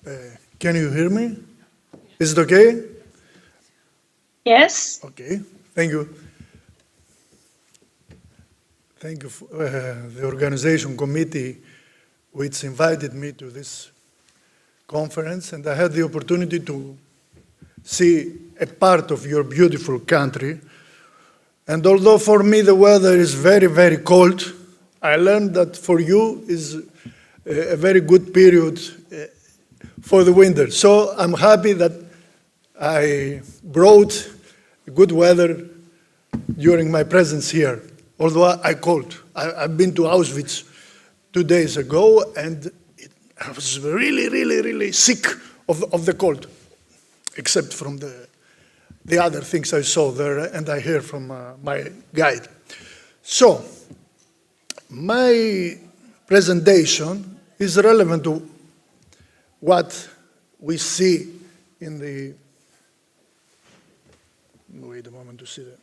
Can you hear me? Is it okay? Yes. Okay, thank you. Thank you for the organization committee which invited me to this conference, and I had the opportunity to see a part of your beautiful country. And although for me the weather is very, very cold, I learned that for you is a very good period for the winter. So I'm happy that I brought good weather during my presence here, although I cold. I've been to Auschwitz 2 days ago, and I was really, really, really sick of the cold, except from the other things I saw there and I hear from my guide. So, my presentation is relevant to what we see in the, wait a moment to see that.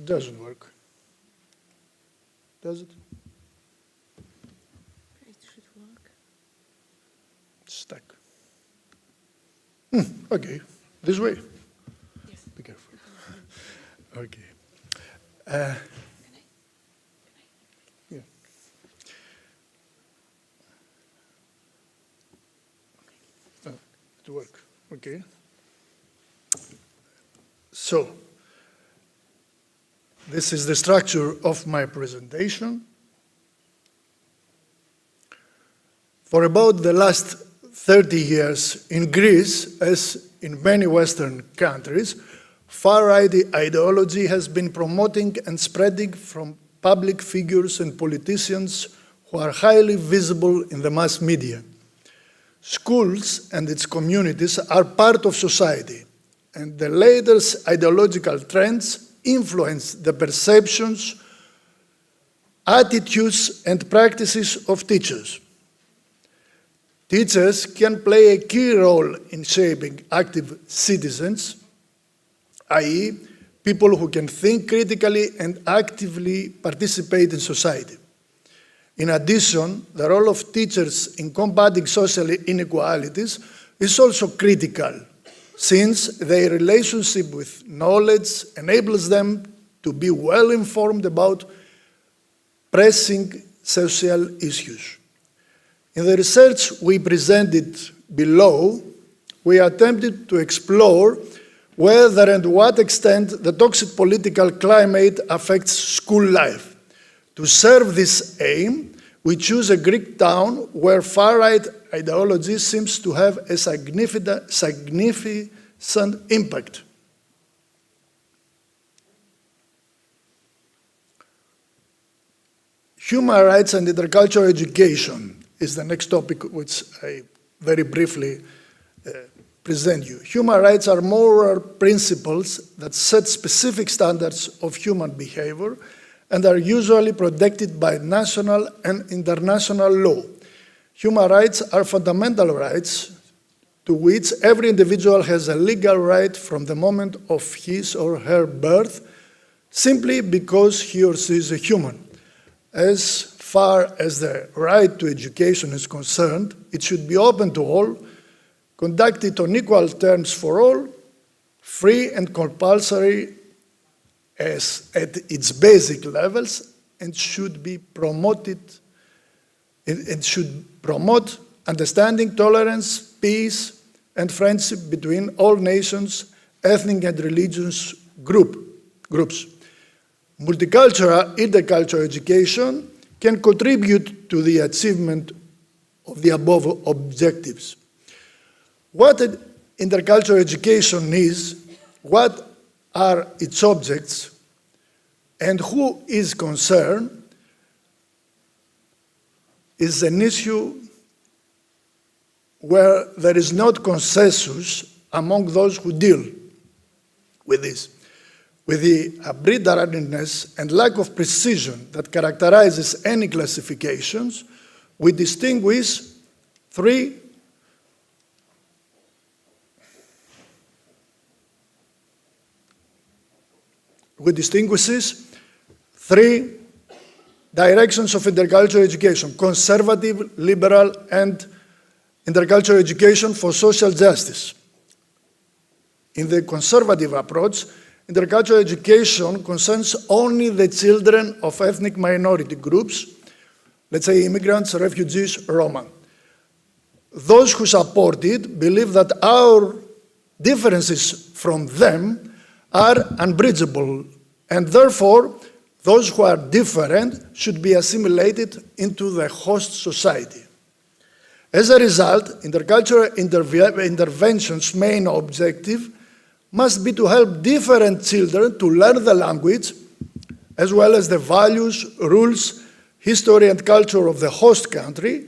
Doesn't work. Does it? It should work. Stuck. Okay, this way. Yes. Be careful. Okay. Yeah. It work. Okay. So, this is the structure of my presentation. For about the last 30 years in Greece, as in many Western countries, far-right ideology has been promoting and spreading from public figures and politicians who are highly visible in the mass media. Schools and its communities are part of society, and the latest ideological trends influence the perceptions, attitudes, and practices of teachers. Teachers can play a key role in shaping active citizens, i.e., people who can think critically and actively participate in society. In addition, the role of teachers in combating social inequalities is also critical, since their relationship with knowledge enables them to be well informed about pressing social issues. In the research we presented below, we attempted to explore whether and to what extent the toxic political climate affects school life. To serve this aim, we choose a Greek town where far-right ideology seems to have a significant impact. Human rights and intercultural education is the next topic which I very briefly present you. Human rights are moral principles that set specific standards of human behavior and are usually protected by national and international law. Human rights are fundamental rights to which every individual has a legal right from the moment of his or her birth, simply because he or she is a human. As far as the right to education is concerned, it should be open to all, conducted on equal terms for all, free and compulsory as at its basic levels, and should be promoted. It should promote understanding, tolerance, peace, and friendship between all nations, ethnic and religious groups. Multicultural, intercultural education can contribute to the achievement of the above objectives. What intercultural education is, what are its objects, and who is concerned is an issue where there is not consensus among those who deal with this. With the arbitrariness and lack of precision that characterizes any classifications, we distinguish three directions of intercultural education: conservative, liberal, and intercultural education for social justice. In the conservative approach, intercultural education concerns only the children of ethnic minority groups, let's say immigrants, refugees, Roma. Those who support it believe that our differences from them are unbridgeable, and therefore those who are different should be assimilated into the host society. As a result, intercultural intervention's main objective must be to help different children to learn the language, as well as the values, rules, history, and culture of the host country,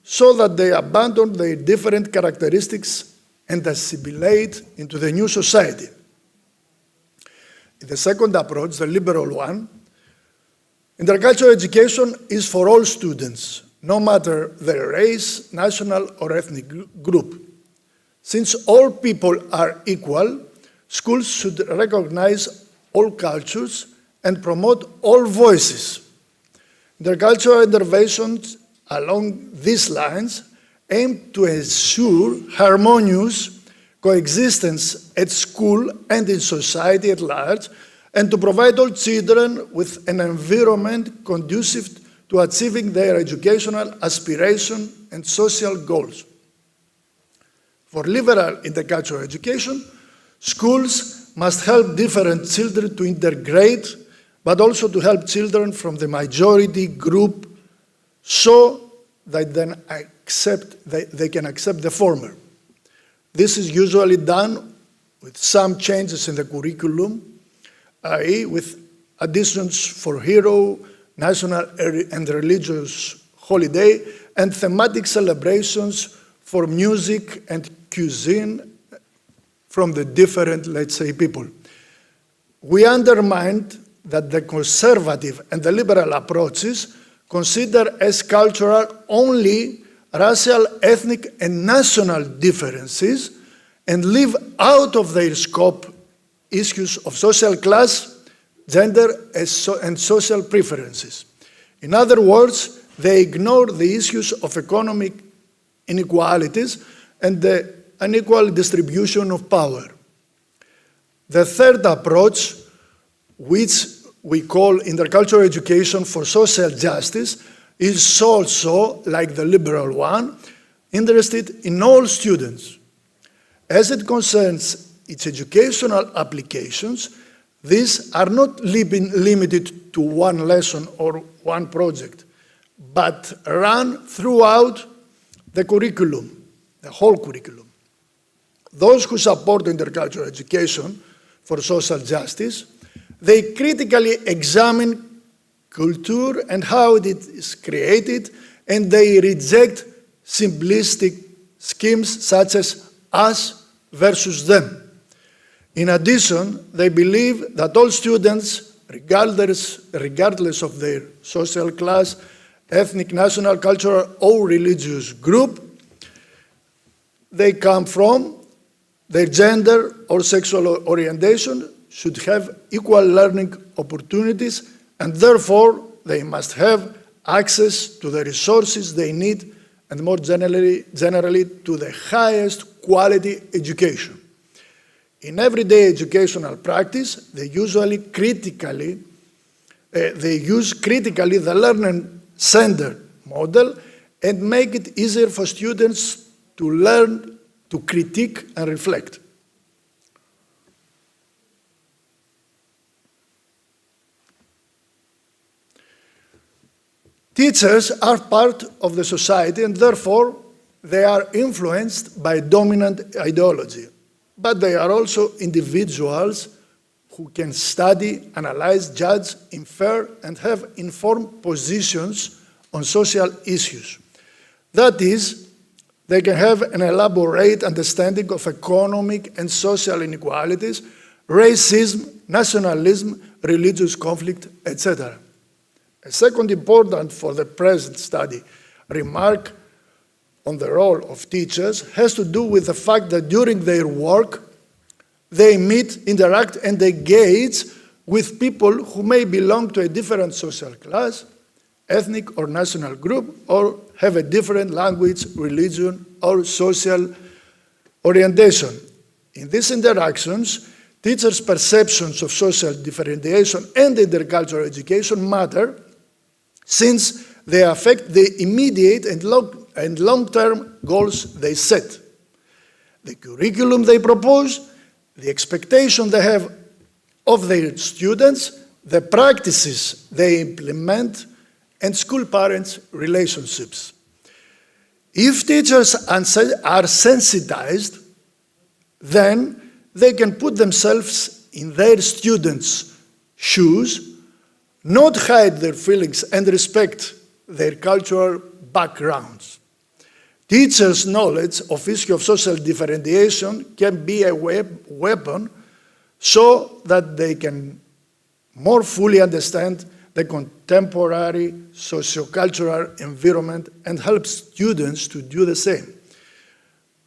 so that they abandon their different characteristics and assimilate into the new society. In the second approach, the liberal one, intercultural education is for all students, no matter their race, national, or ethnic group. Since all people are equal, schools should recognize all cultures and promote all voices. Intercultural interventions along these lines aim to ensure harmonious coexistence at school and in society at large, and to provide all children with an environment conducive to achieving their educational aspiration and social goals. For liberal intercultural education, schools must help different children to integrate, but also to help children from the majority group so that they can accept the former. This is usually done with some changes in the curriculum, i.e. with additions for hero, national and religious holiday, and thematic celebrations for music and cuisine from the different, let's say, people. We undermined that the conservative and the liberal approaches consider as cultural only racial, ethnic, and national differences and leave out of their scope issues of social class, gender, and social preferences. In other words, they ignore the issues of economic inequalities and the unequal distribution of power. The third approach, which we call intercultural education for social justice, is also, like the liberal one, interested in all students. As it concerns its educational applications, these are not limited to one lesson or one project, but run throughout the curriculum, the whole curriculum. Those who support intercultural education for social justice, they critically examine culture and how it is created, and they reject simplistic schemes such as us versus them. In addition, they believe that all students, regardless of their social class, ethnic, national, cultural, or religious group they come from, their gender or sexual orientation, should have equal learning opportunities, and therefore they must have access to the resources they need, and more generally to the highest quality education. In everyday educational practice, they use critically the learner-centered model and make it easier for students to learn, to critique and reflect. Teachers are part of the society, and therefore they are influenced by dominant ideology. But they are also individuals who can study, analyze, judge, infer, and have informed positions on social issues. That is, they can have an elaborate understanding of economic and social inequalities, racism, nationalism, religious conflict, etc. A second important for the present study remark on the role of teachers has to do with the fact that during their work, they meet, interact, and engage with people who may belong to a different social class, ethnic or national group, or have a different language, religion, or social orientation. In these interactions, teachers' perceptions of social differentiation and intercultural education matter, since they affect the immediate and long-term goals they set, the curriculum they propose, the expectation they have of their students, the practices they implement, and school-parents' relationships. If teachers are sensitized, then they can put themselves in their students' shoes, not hide their feelings, and respect their cultural backgrounds. Teachers' knowledge of issues of social differentiation can be a weapon so that they can more fully understand the contemporary sociocultural environment and help students to do the same.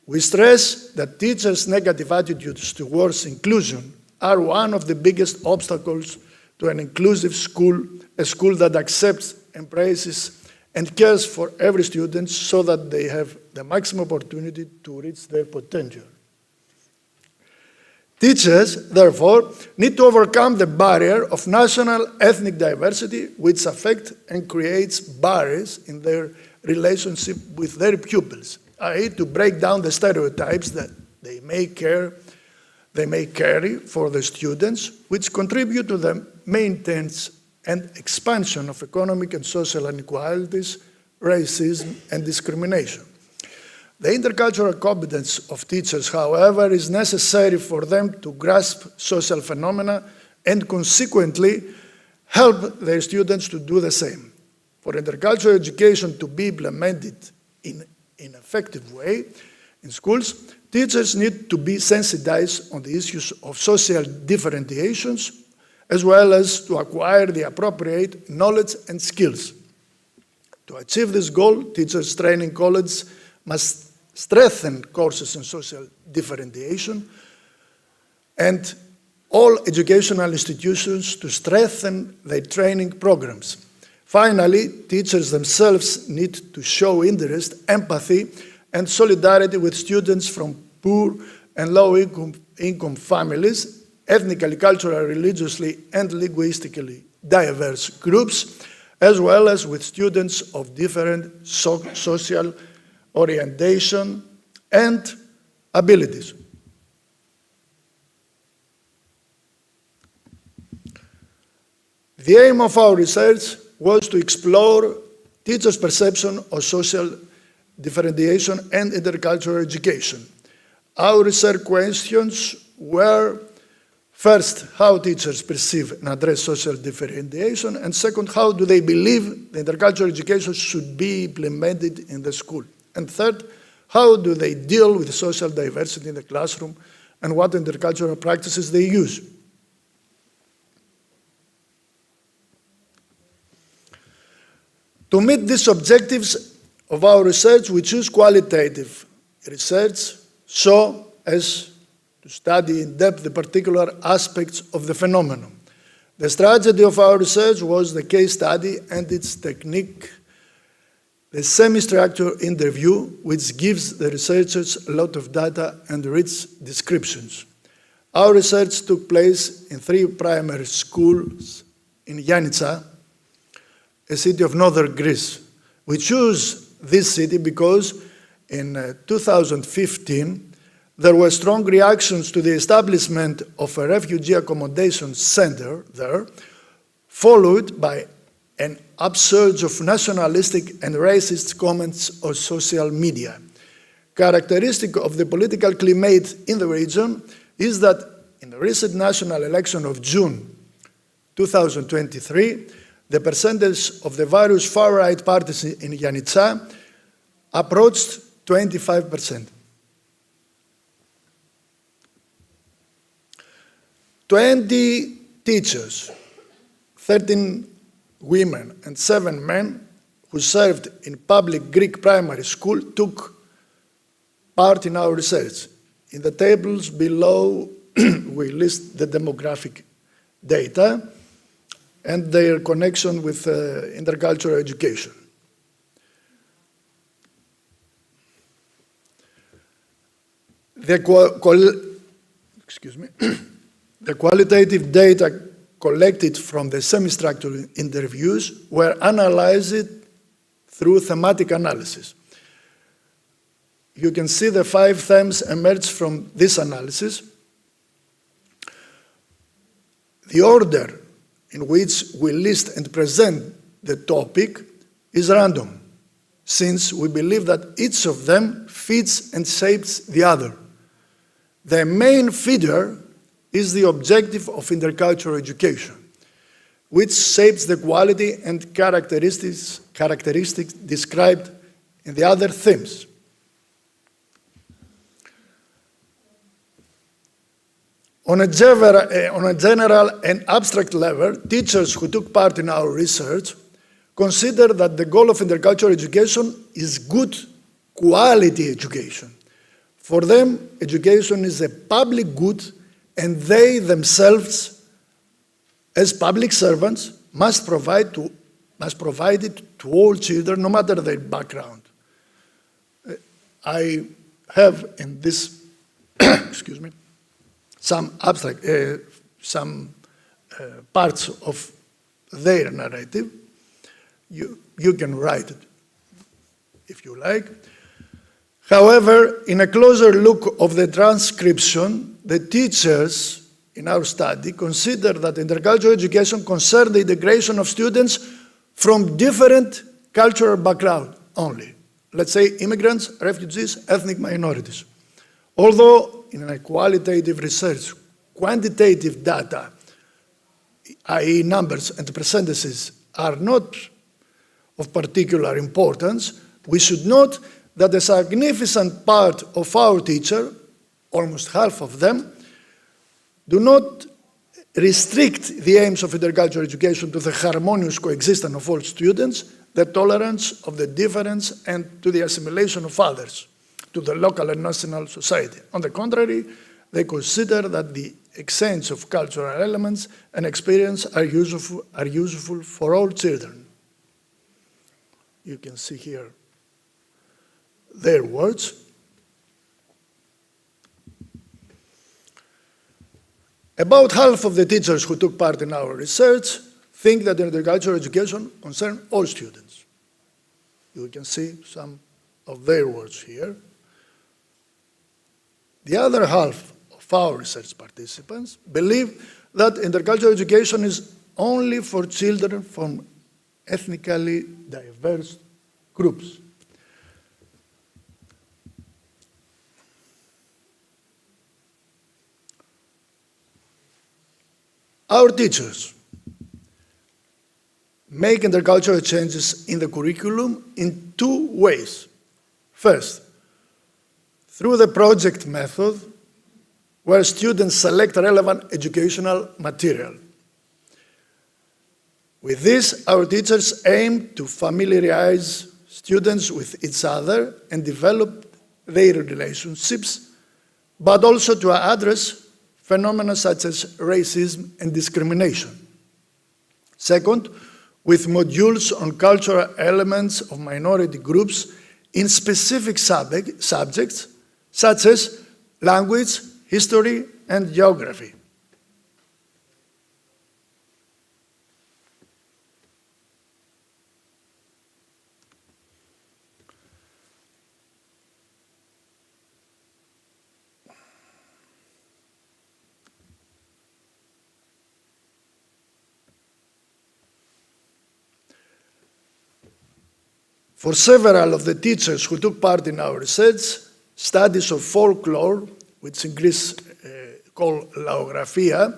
We stress that teachers' negative attitudes towards inclusion are one of the biggest obstacles to an inclusive school, a school that accepts, embraces, and cares for every student so that they have the maximum opportunity to reach their potential. Teachers, therefore, need to overcome the barrier of national ethnic diversity, which affects and creates barriers in their relationship with their pupils, i.e. to break down the stereotypes that they may carry for the students, which contribute to the maintenance and expansion of economic and social inequalities, racism, and discrimination. The intercultural competence of teachers, however, is necessary for them to grasp social phenomena and consequently help their students to do the same. For intercultural education to be implemented in an effective way in schools, teachers need to be sensitized on the issues of social differentiations, as well as to acquire the appropriate knowledge and skills. To achieve this goal, teachers training colleges must strengthen courses in social differentiation, and all educational institutions to strengthen their training programs. Finally, teachers themselves need to show interest, empathy, and solidarity with students from poor and low-income families, ethnically, culturally, religiously, and linguistically diverse groups, as well as with students of different social orientation and abilities. The aim of our research was to explore teachers' perception of social differentiation and intercultural education. Our research questions were, first, how teachers perceive and address social differentiation, and second, how do they believe the intercultural education should be implemented in the school? And third, how do they deal with social diversity in the classroom and what intercultural practices they use? To meet these objectives of our research, we choose qualitative research so as to study in depth the particular aspects of the phenomenon. The strategy of our research was the case study and its technique, the semi-structured interview, which gives the researchers a lot of data and rich descriptions. Our research took place in 3 primary schools in Yanitsa, a city of northern Greece. We chose this city because in 2015, there were strong reactions to the establishment of a refugee accommodation center there, followed by an upsurge of nationalistic and racist comments on social media. Characteristic of the political climate in the region is that in the recent national election of June 2023, the percentage of the various far-right parties in Yanitsa approached 25%. 20 teachers, 13 women and 7 men who served in public Greek primary school took part in our research. In the tables below, we list the demographic data. and their connection with intercultural education. The the qualitative data collected from the semi-structured interviews were analyzed through thematic analysis. You can see the 5 themes emerged from this analysis. The order in which we list and present the topic is random, since we believe that each of them fits and shapes the other. The main feeder is the objective of intercultural education, which shapes the quality and characteristics described in the other themes. On a general and abstract level, teachers who took part in our research consider that the goal of intercultural education is good quality education. For them, education is a public good, and they themselves, as public servants, must provide it to all children, no matter their background. I have in this, excuse me, some abstract, parts of their narrative. You can write it if you like. However, in a closer look of the transcription, the teachers in our study consider that intercultural education concerns the integration of students from different cultural backgrounds only. Let's say immigrants, refugees, ethnic minorities. Although in a qualitative research, quantitative data, i.e. numbers and percentages, are not of particular importance, we should note that a significant part of our teachers, almost half of them, do not restrict the aims of intercultural education to the harmonious coexistence of all students, the tolerance of the difference, and to the assimilation of others to the local and national society. On the contrary, they consider that the exchange of cultural elements and experience are useful for all children. You can see here their words. About half of the teachers who took part in our research think that intercultural education concerns all students. You can see some of their words here. The other half of our research participants believe that intercultural education is only for children from ethnically diverse groups. Our teachers make intercultural changes in the curriculum in 2 ways. First, through the project method, where students select relevant educational material. With this, our teachers aim to familiarize students with each other and develop their relationships, but also to address phenomena such as racism and discrimination. Second, with modules on cultural elements of minority groups in specific subjects such as language, history, and geography. For several of the teachers who took part in our research, studies of folklore, which in Greece called laographia,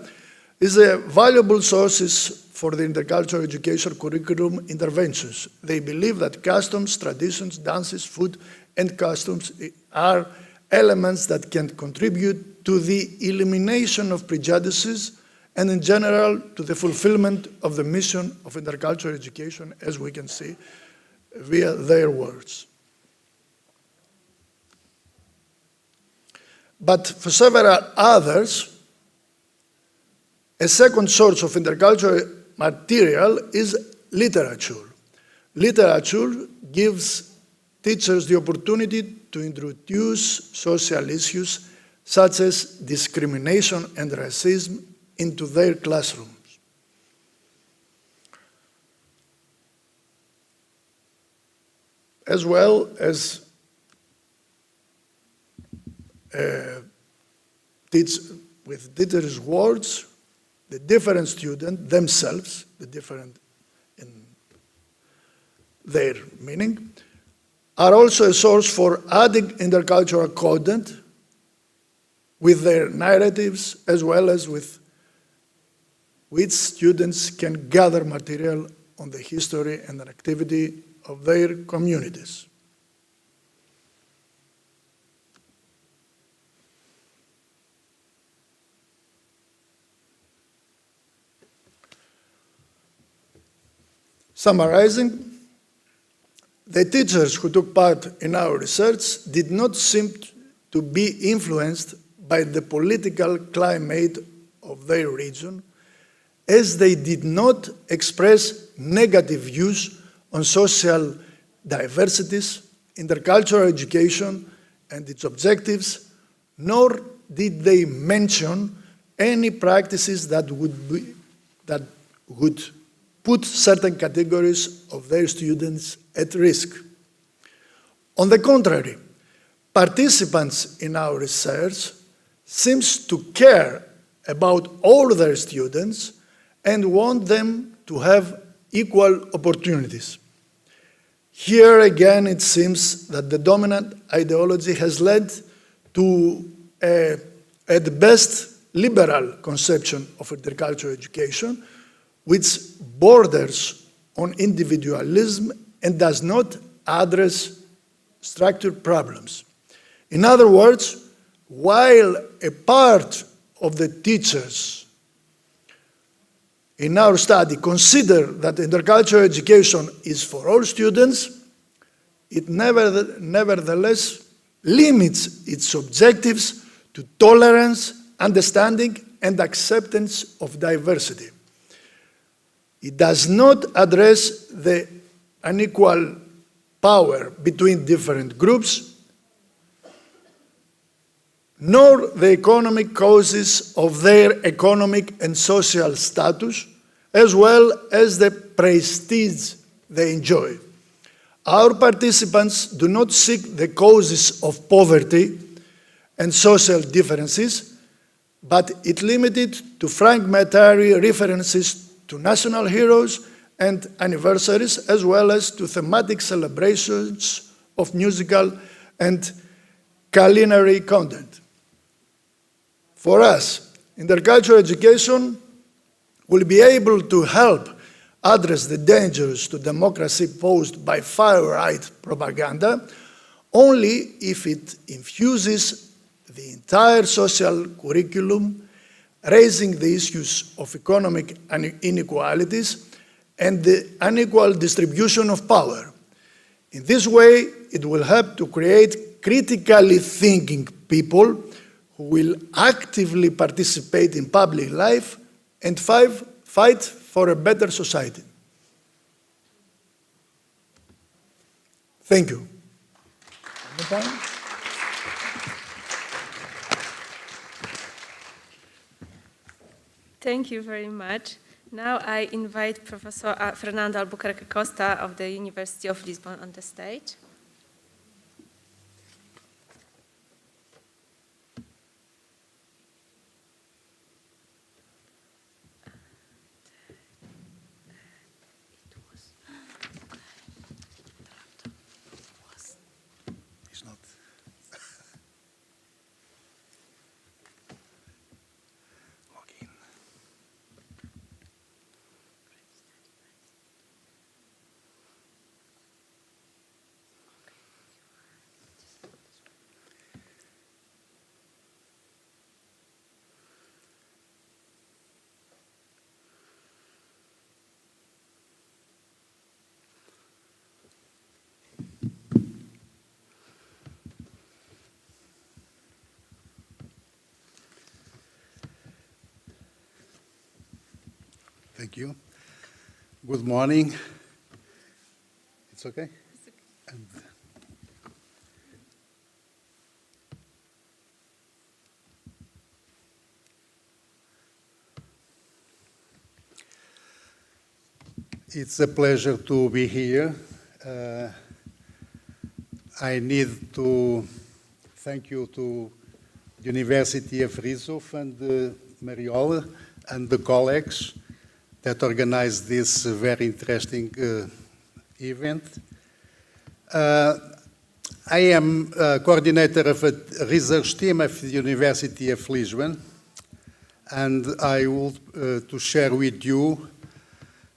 is a valuable source for the intercultural education curriculum interventions. They believe that customs, traditions, dances, food, and customs are elements that can contribute to the elimination of prejudices and in general to the fulfillment of the mission of intercultural education, as we can see via their words. But for several others, a second source of intercultural material is literature. Literature gives teachers the opportunity to introduce social issues such as discrimination and racism into their classrooms. As well as with teachers' words, the different students themselves, the different in their meaning, are also a source for adding intercultural content with their narratives, as well as with which students can gather material on the history and the activity of their communities. Summarizing, the teachers who took part in our research did not seem to be influenced by the political climate of their region, as they did not express negative views on social diversities, intercultural education and its objectives, nor did they mention any practices that would put certain categories of their students at risk. On the contrary, participants in our research seems to care about all their students and want them to have equal opportunities. Here again, it seems that the dominant ideology has led to a, at best, liberal conception of intercultural education, which borders on individualism and does not address structural problems. In other words, while a part of the teachers in our study consider that intercultural education is for all students, it nevertheless limits its objectives to tolerance, understanding, and acceptance of diversity. It does not address the unequal power between different groups, nor the economic causes of their economic and social status, as well as the prestige they enjoy. Our participants do not seek the causes of poverty and social differences, but it limited to fragmentary references to national heroes and anniversaries, as well as to thematic celebrations of musical and culinary content. For us, intercultural education will be able to help address the dangers to democracy posed by far-right propaganda only if it infuses the entire social curriculum, raising the issues of economic inequalities and the unequal distribution of power. In this way, it will help to create critically thinking people who will actively participate in public life and fight for a better society. Thank you. Thank you very much. Now I invite Professor Fernando Albuquerque Costa of the University of Lisbon on the stage. It's not. Login. Thank you. Good morning. It's okay? And it's a pleasure to be here. I need to thank you to the University of Rzeszow and Mariola and the colleagues that organized this very interesting event. I am coordinator of a research team at the University of Lisbon, and I want to share with you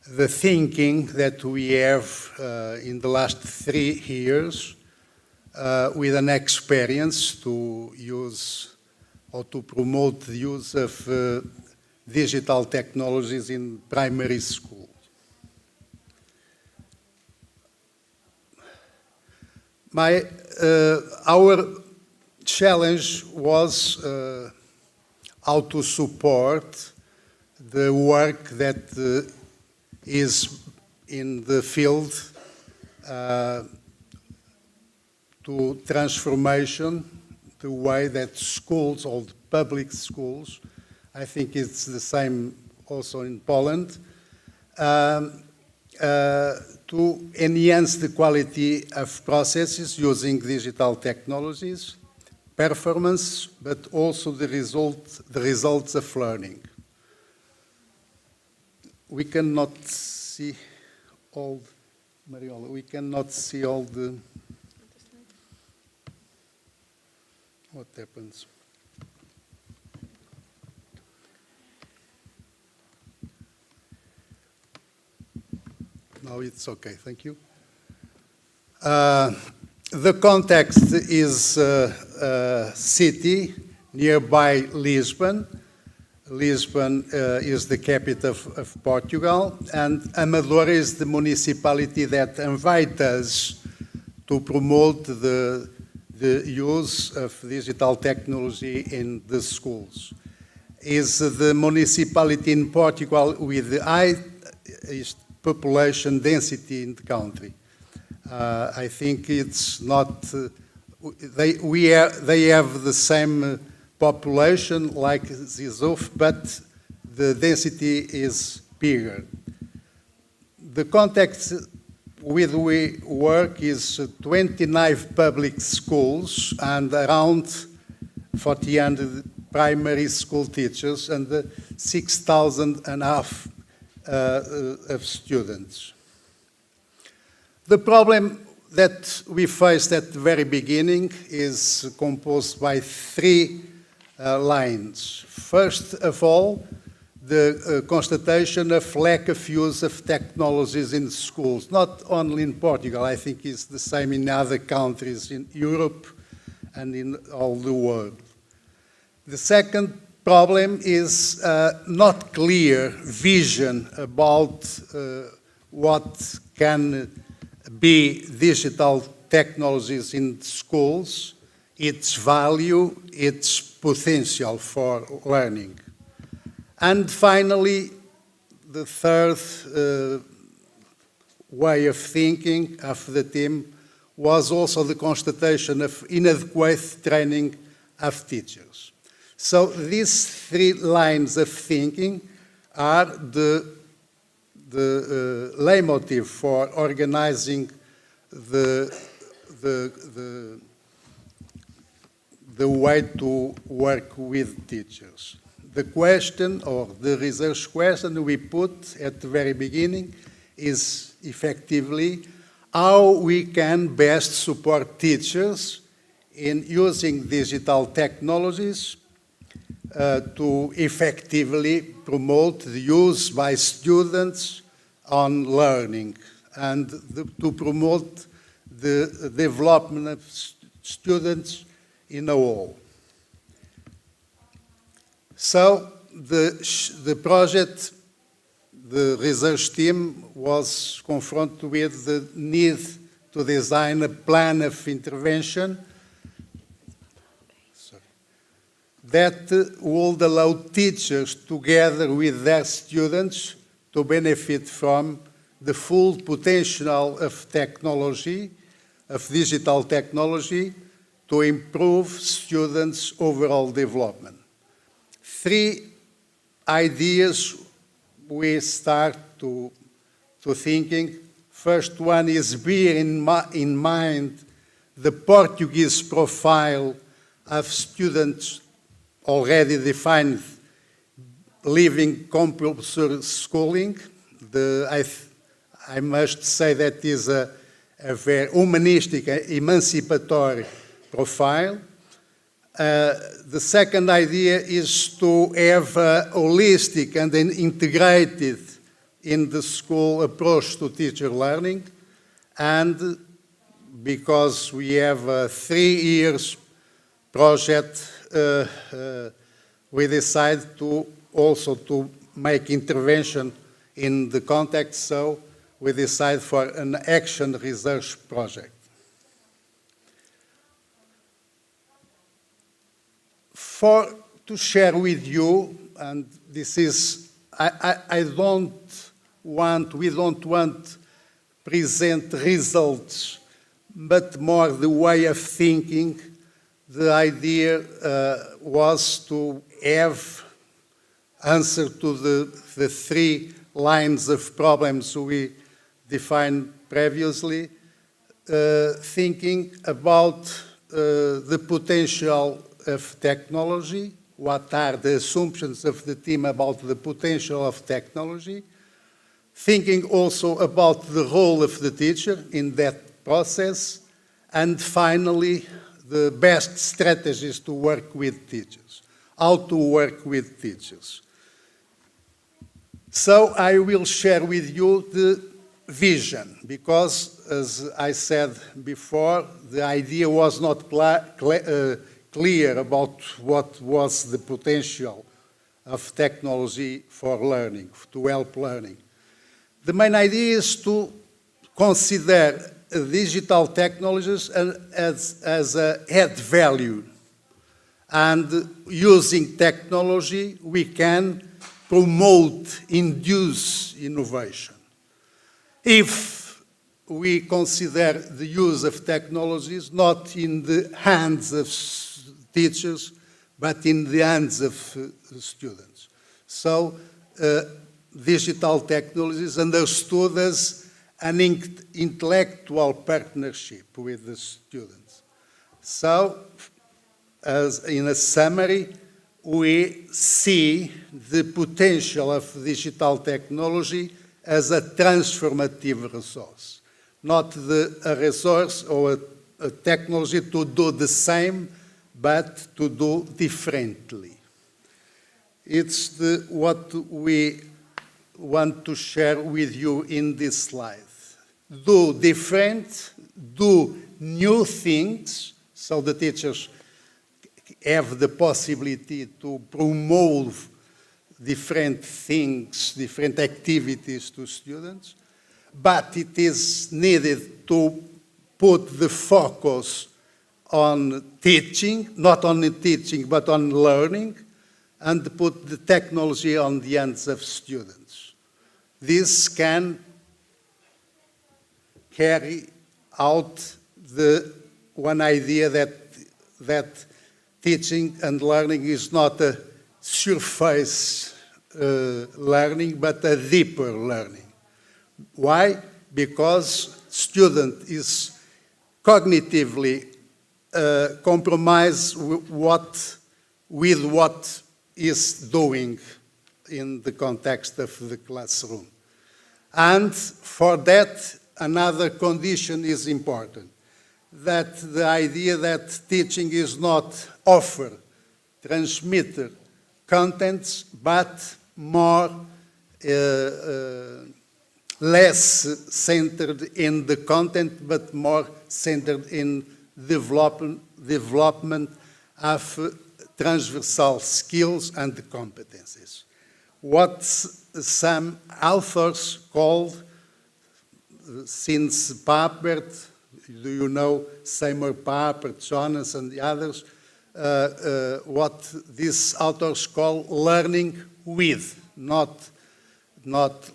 the thinking that we have in the last 3 years with an experience to use or to promote the use of digital technologies in primary school. Our challenge was how to support the work that is in the field to transformation, the way that schools, all the public schools, I think it's the same also in Poland, to enhance the quality of processes using digital technologies, performance, but also the results of learning. We cannot see all, Mariola, we cannot see all the, what happens? No, it's okay, thank you. The context is a city nearby Lisbon. Lisbon is the capital of Portugal, and Amadora is the municipality that invites us to promote the use of digital technology in the schools. Is the municipality in Portugal with the highest population density in the country. I think it's not, they have the same population like Rzeszów, but the density is bigger. The context with we work is 29 public schools and around 400 primary school teachers and 6,500 of students. The problem that we faced at the very beginning is composed by 3 lines. First of all, the constatation of lack of use of technologies in schools, not only in Portugal, I think it's the same in other countries in Europe and in all the world. The second problem is not clear vision about what can be digital technologies in schools, its value, its potential for learning. And finally, the third way of thinking of the team was also the constatation of inadequate training of teachers. So these 3 lines of thinking are the leitmotif for organizing the way to work with teachers. The question, or the research question we put at the very beginning is effectively how we can best support teachers in using digital technologies to effectively promote the use by students on learning and to promote the development of students in a whole. So the project, the research team was confronted with the need to design a plan of intervention that would allow teachers, together with their students, to benefit from the full potential of technology, of digital technology, to improve students' overall development. Three ideas we start to thinking. First one is bear in mind the Portuguese profile of students already defined leaving compulsory schooling. I must say that is a very humanistic, emancipatory profile. The second idea is to have a holistic and an integrated in the school approach to teacher learning. And because we have a 3 years project, we decide to also to make intervention in the context, so we decide for an action research project. To share with you, and this is, we don't want present results, but more the way of thinking. The idea was to have answer to the 3 lines of problems we defined previously, thinking about the potential of technology, what are the assumptions of the team about the potential of technology, thinking also about the role of the teacher in that process, and finally, the best strategies to work with teachers, how to work with teachers. So I will share with you the vision, because as I said before, the idea was not clear about what was the potential of technology for learning, to help learning. The main idea is to consider digital technologies as a add value. And using technology, we can promote, induce innovation. If we consider the use of technologies not in the hands of teachers, but in the hands of students. So digital technologies understood as an intellectual partnership with the students. So, as in a summary, we see the potential of digital technology as a transformative resource, not a resource or a technology to do the same, but to do differently. It's what we want to share with you in this slide. Do different, do new things, so the teachers have the possibility to promote different things, different activities to students, but it is needed to put the focus on teaching, not only teaching, but on learning, and put the technology on the hands of students. This can carry out the one idea that teaching and learning is not a surface learning, but a deeper learning. Why? Because student is cognitively compromised with what is doing in the context of the classroom. And for that, another condition is important, that the idea that teaching is not offer, transmitter contents, but more less centered in the content, but more centered in development of transversal skills and competencies. What some authors called, since Papert, do you know Seymour Papert, Jonas, and the others, what these authors call learning with, not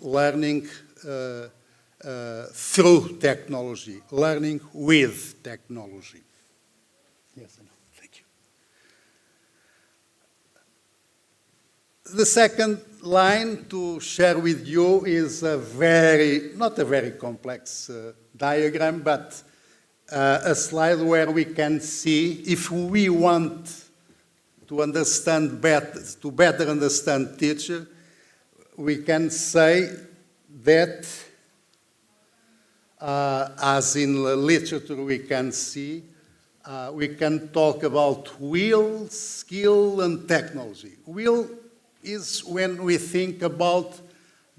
learning through technology, learning with technology. Yes, I know. Thank you. The second line to share with you is not a very complex diagram, but a slide where we can see if we want to understand better, to better understand teacher, we can say that, as in literature we can see, we can talk about will, skill, and technology. Will is when we think about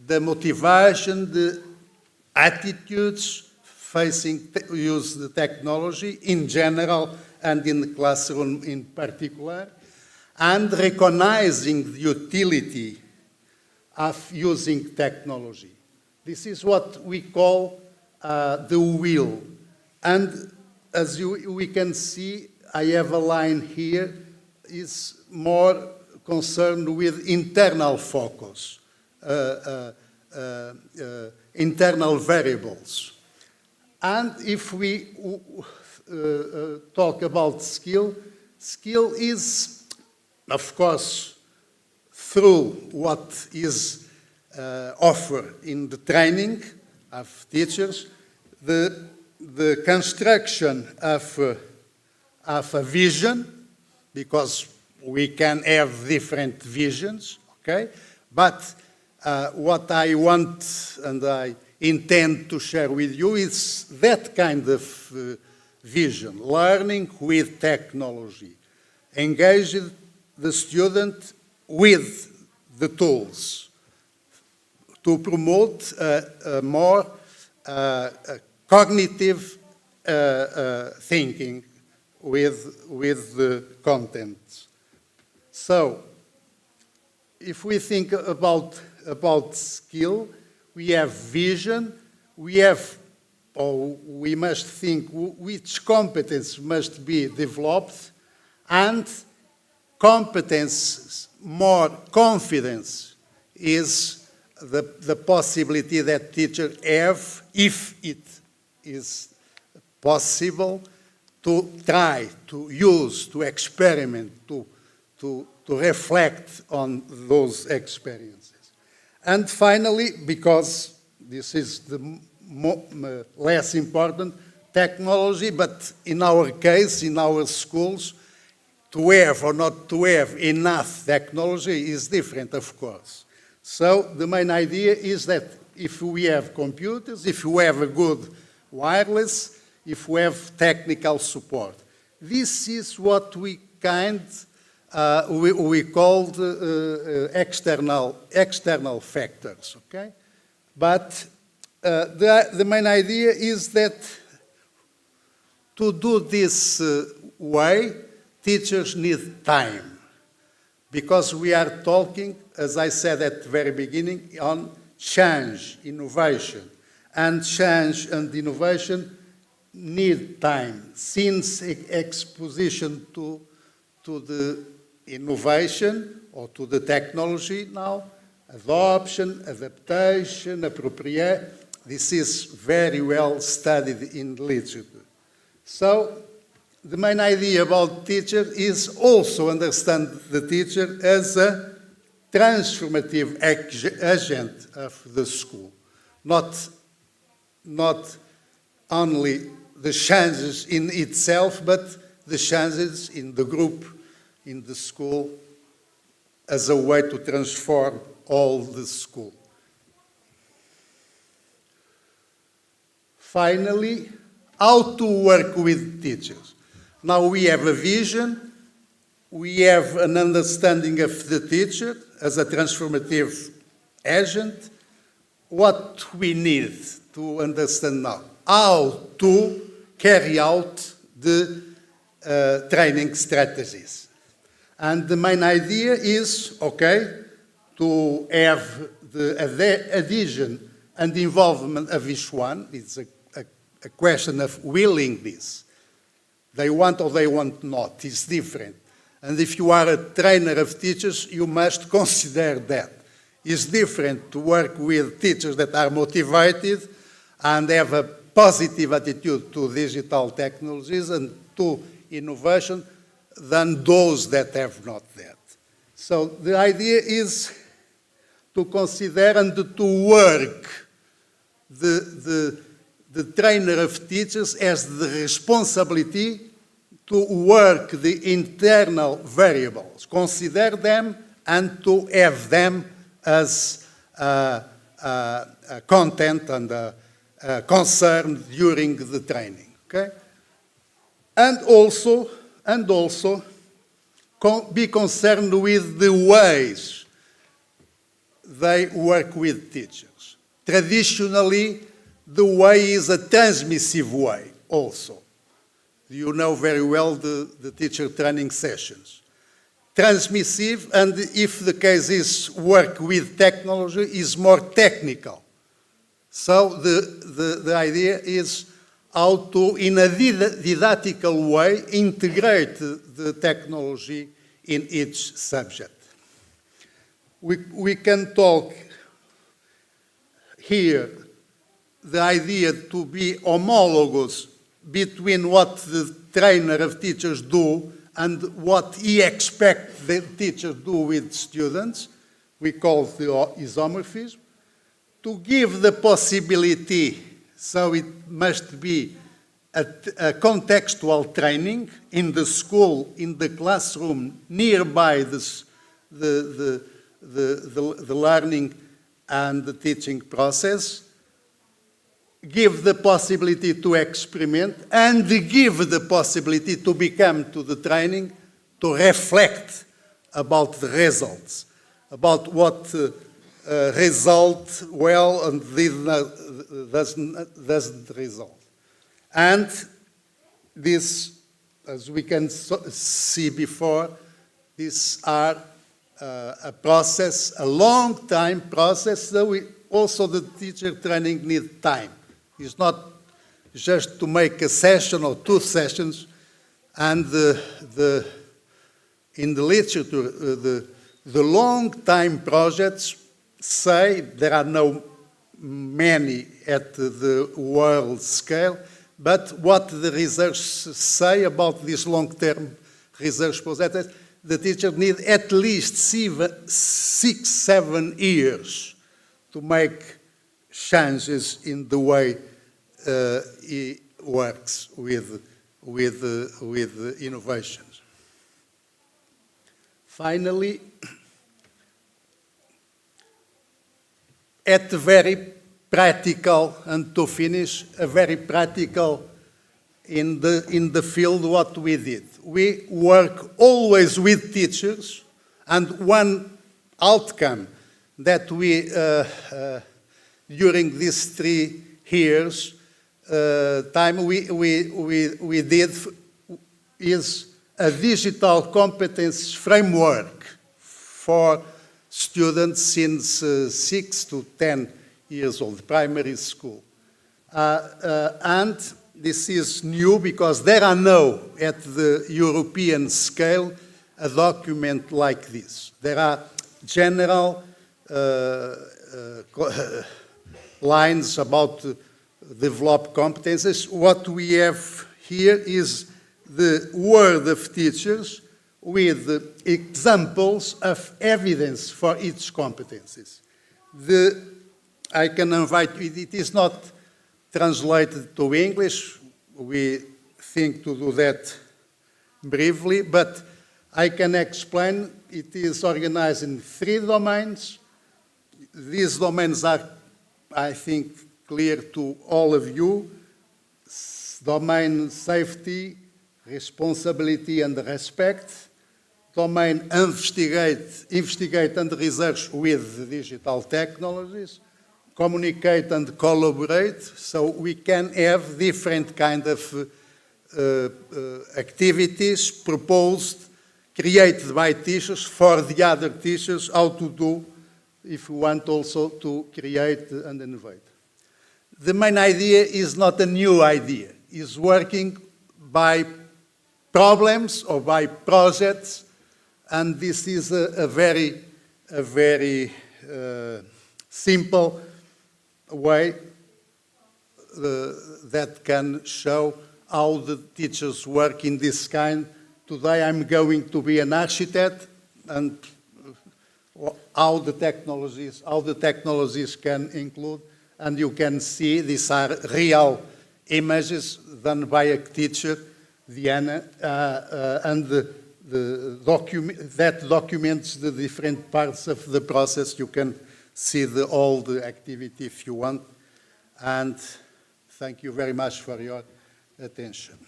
the motivation, the attitudes facing use the technology in general and in the classroom in particular, and recognizing the utility of using technology. This is what we call the will. And as we can see, I have a line here, is more concerned with internal focus, internal variables. And if we talk about skill, skill is, of course, through what is offered in the training of teachers, the construction of a vision, because we can have different visions, okay? But what I want and I intend to share with you is that kind of vision, learning with technology, engage the student with the tools to promote a more cognitive thinking with the content. So, if we think about skill, we have vision, we must think which competence must be developed, and competence, more confidence is the possibility that teachers have, if it is possible, to try, to use, to experiment, to reflect on those experiences. And finally, because this is the less important, technology, but in our case, in our schools, to have or not to have enough technology is different, of course. So the main idea is that if we have computers, if we have a good wireless, if we have technical support, this is what we we called external factors, okay? But the main idea is that to do this way, teachers need time, because we are talking, as I said at the very beginning, on change, innovation. And change and innovation need time, since exposition to the innovation or to the technology now, adoption, adaptation, appropriation, this is very well studied in literature. So the main idea about teacher is also understand the teacher as a transformative agent of the school, not only the changes in itself, but the changes in the group, in the school, as a way to transform all the school. Finally, how to work with teachers. Now we have a vision, we have an understanding of the teacher as a transformative agent. What we need to understand now, how to carry out the training strategies. And the main idea is, okay, to have the adhesion and involvement of each one. It's a question of willingness. They want or they want not. It's different. And if you are a trainer of teachers, you must consider that. It's different to work with teachers that are motivated and have a positive attitude to digital technologies and to innovation than those that have not that. So the idea is to consider and to work the trainer of teachers has the responsibility to work the internal variables, consider them, and to have them as content and concern during the training. Okay? And also be concerned with the ways they work with teachers. Traditionally, the way is a transmissive way also. You know very well the teacher training sessions. Transmissive, and if the case is work with technology, is more technical. So the idea is how to, in a didactical way, integrate the technology in each subject. We can talk here the idea to be homologous between what the trainer of teachers do and what he expects the teachers do with students. We call the isomorphism. To give the possibility, so it must be a contextual training in the school, in the classroom, nearby the learning and the teaching process. Give the possibility to experiment and give the possibility to become to the training, to reflect about the results, about what result well and doesn't result. And this, as we can see before, these are a process, a long time process, so also the teacher training needs time. It's not just to make a session or two sessions, and in the literature, the long time projects say there are no many at the world scale, but what the research say about this long-term research projects, the teacher needs at least 6-7 years to make changes in the way he works with innovations. Finally, at the very practical, and to finish, a very practical in the field what we did. We work always with teachers, and one outcome that we, during these 3 years, time we did is a digital competence framework for students since 6 to 10 years old, primary school. And this is new because there are no, at the European scale, a document like this. There are general lines about developed competences. What we have here is the word of teachers with examples of evidence for each competences. I can invite you, it is not translated to English. We think to do that briefly, but I can explain. It is organized in 3 domains. These domains are, I think, clear to all of you. Domain safety, responsibility and respect. Domain investigate and research with digital technologies. Communicate and collaborate, so we can have different kind of activities proposed, created by teachers for the other teachers, how to do, if we want also to create and innovate. The main idea is not a new idea. It's working by problems or by projects, and this is a very simple way that can show how the teachers work in this kind. Today I'm going to be an architect, and how the technologies can include, and you can see these are real images done by a teacher, Diana, and that documents the different parts of the process. You can see all the activity if you want. And thank you very much for your attention.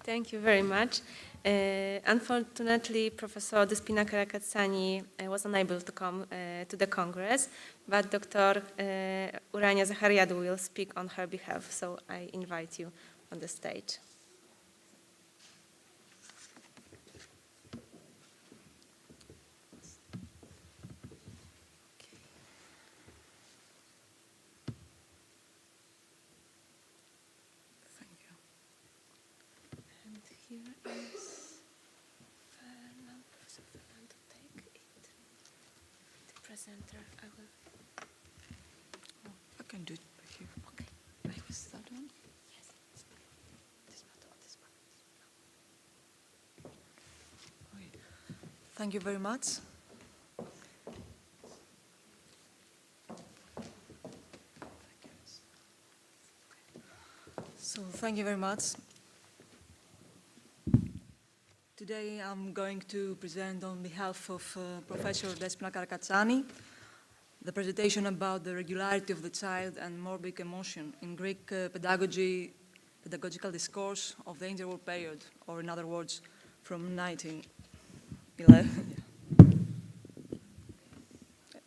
Thank you very much. Unfortunately, Professor Despina Karakatsani was unable to come to the Congress, but Dr. Urania Zachariadou will speak on her behalf, so I invite you on the stage. Presenter, I will. Oh, I can do it here. Okay. Is that one? Yes. This one. Okay. Thank you very much. So thank you very much. Today I'm going to present on behalf of Professor Despina Karakatsani the presentation about the regularity of the child and morbid emotion in Greek pedagogical discourse of the interwar period, or in other words, from 1911.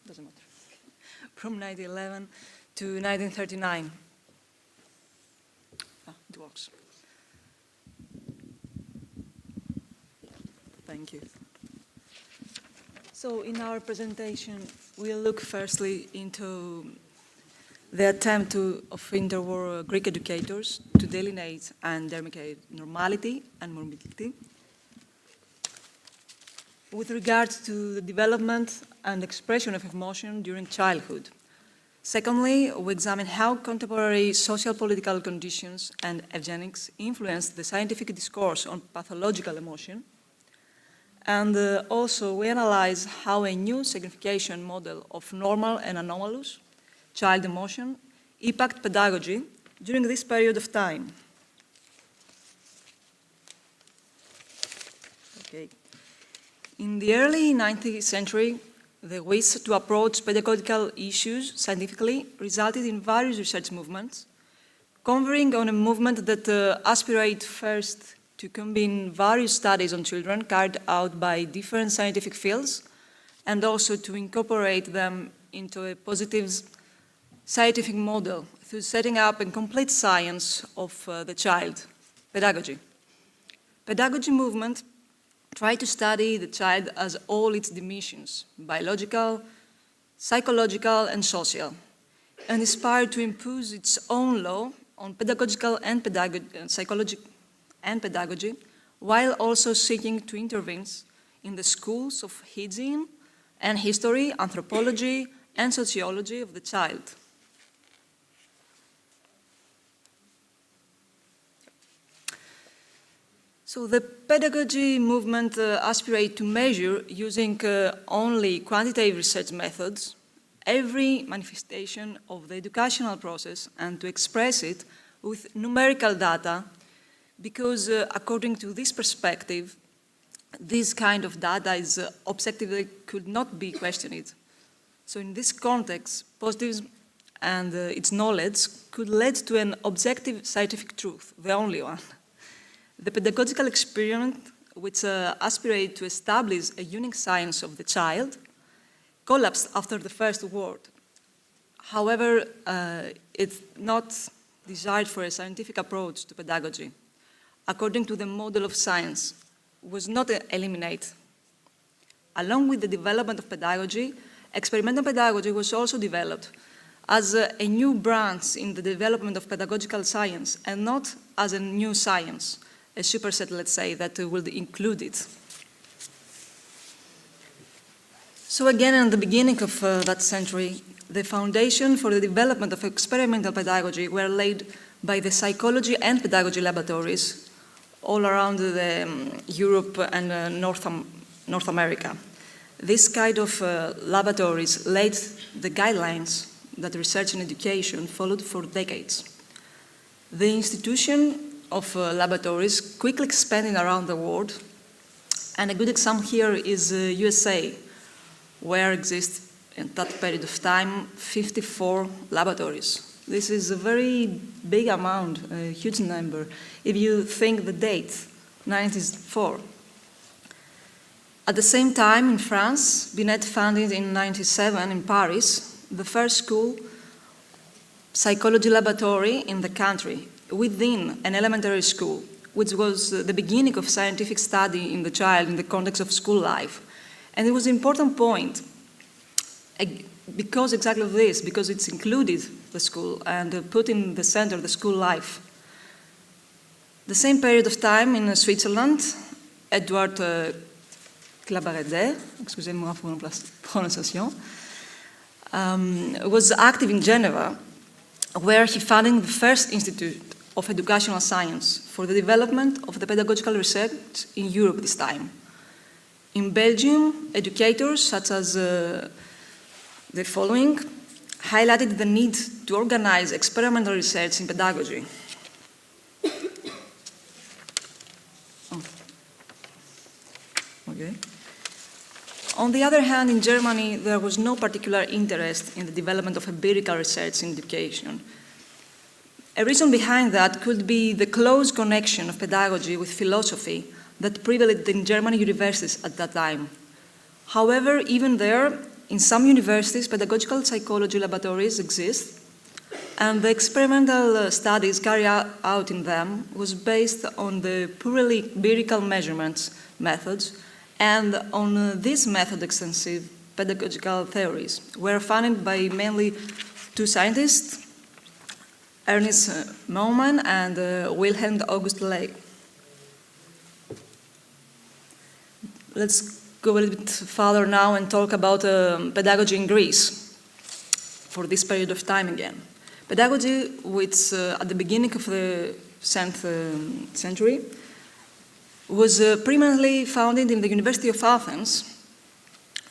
Doesn't matter. From 1911 to 1939. It works. Thank you. So in our presentation, we'll look firstly into the attempt of interwar Greek educators to delineate and demarcate normality and morbidity with regard to the development and expression of emotion during childhood. Secondly, we examine how contemporary social political conditions and eugenics influence the scientific discourse on pathological emotion. And also, we analyze how a new signification model of normal and anomalous child emotion impact pedagogy during this period of time. Okay. In the early 19th century, the wish to approach pedagogical issues scientifically resulted in various research movements, converging on a movement that aspirated first to combine various studies on children carried out by different scientific fields, and also to incorporate them into a positive scientific model through setting up a complete science of the child, pedagogy. Pedagogy movement tried to study the child as all its dimensions, biological, psychological, and social, and aspired to impose its own law on pedagogical and psychological and pedagogy, while also seeking to intervene in the schools of hygiene and history, anthropology, and sociology of the child. So the pedagogy movement aspirated to measure, using only quantitative research methods, every manifestation of the educational process and to express it with numerical data, because according to this perspective, this kind of data is objectively could not be questioned. So in this context, positivism and its knowledge could lead to an objective scientific truth, the only one. The pedagogical experiment, which aspirated to establish a unique science of the child, collapsed after the First World. However, it's not desired for a scientific approach to pedagogy, according to the model of science, was not eliminated. Along with the development of pedagogy, experimental pedagogy was also developed as a new branch in the development of pedagogical science, and not as a new science, a superset, let's say, that will include it. So again, in the beginning of that century, the foundation for the development of experimental pedagogy were laid by the psychology and pedagogy laboratories all around Europe and North America. This kind of laboratories laid the guidelines that research and education followed for decades. The institution of laboratories quickly expanded around the world, and a good example here is USA, where exist in that period of time 54 laboratories. This is a very big amount, a huge number, if you think the date, 94. At the same time, in France, Binet founded in 1997 in Paris the first school psychology laboratory in the country within an elementary school, which was the beginning of scientific study in the child in the context of school life. And it was an important point because exactly of this, because it's included the school and put in the center the school life. The same period of time in Switzerland, Edward Clabaredet, excusez-moi pour la prononciation, was active in Geneva, where he founded the first Institute of Educational Science for the development of the pedagogical research in Europe this time. In Belgium, educators such as the following highlighted the need to organize experimental research in pedagogy. Okay. On the other hand, in Germany, there was no particular interest in the development of empirical research in education. A reason behind that could be the close connection of pedagogy with philosophy that prevailed in German universities at that time. However, even there, in some universities, pedagogical psychology laboratories exist, and the experimental studies carried out in them was based on the purely empirical measurements methods, and on this method extensive pedagogical theories were founded by mainly two scientists, Ernst Maumann and Wilhelm August Ley. Let's go a little bit further now and talk about pedagogy in Greece for this period of time again. Pedagogy, which at the beginning of the 10th century, was primarily founded in the University of Athens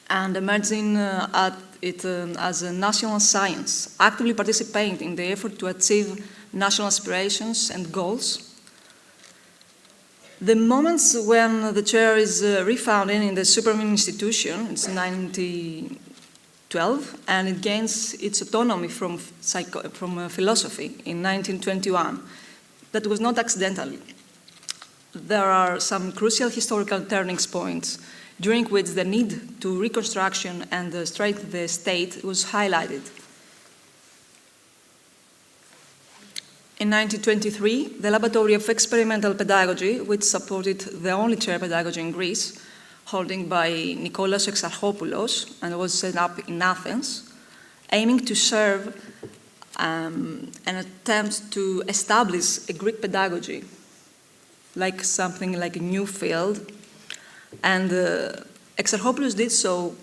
and emerging at it as a national science, actively participating in the effort to achieve national aspirations and goals. The moments when the chair is refounded in the Supreme Institution, it's 1912, and it gains its autonomy from philosophy in 1921. That was not accidentally. There are some crucial historical turning points during which the need to reconstruction and strengthen the state was highlighted. In 1923, the Laboratory of Experimental Pedagogy, which supported the only chair pedagogy in Greece, holding by Nikolaos Exarchopoulos, and was set up in Athens, aiming to serve an attempt to establish a Greek pedagogy, like something like a new field. And Exarchopoulos did so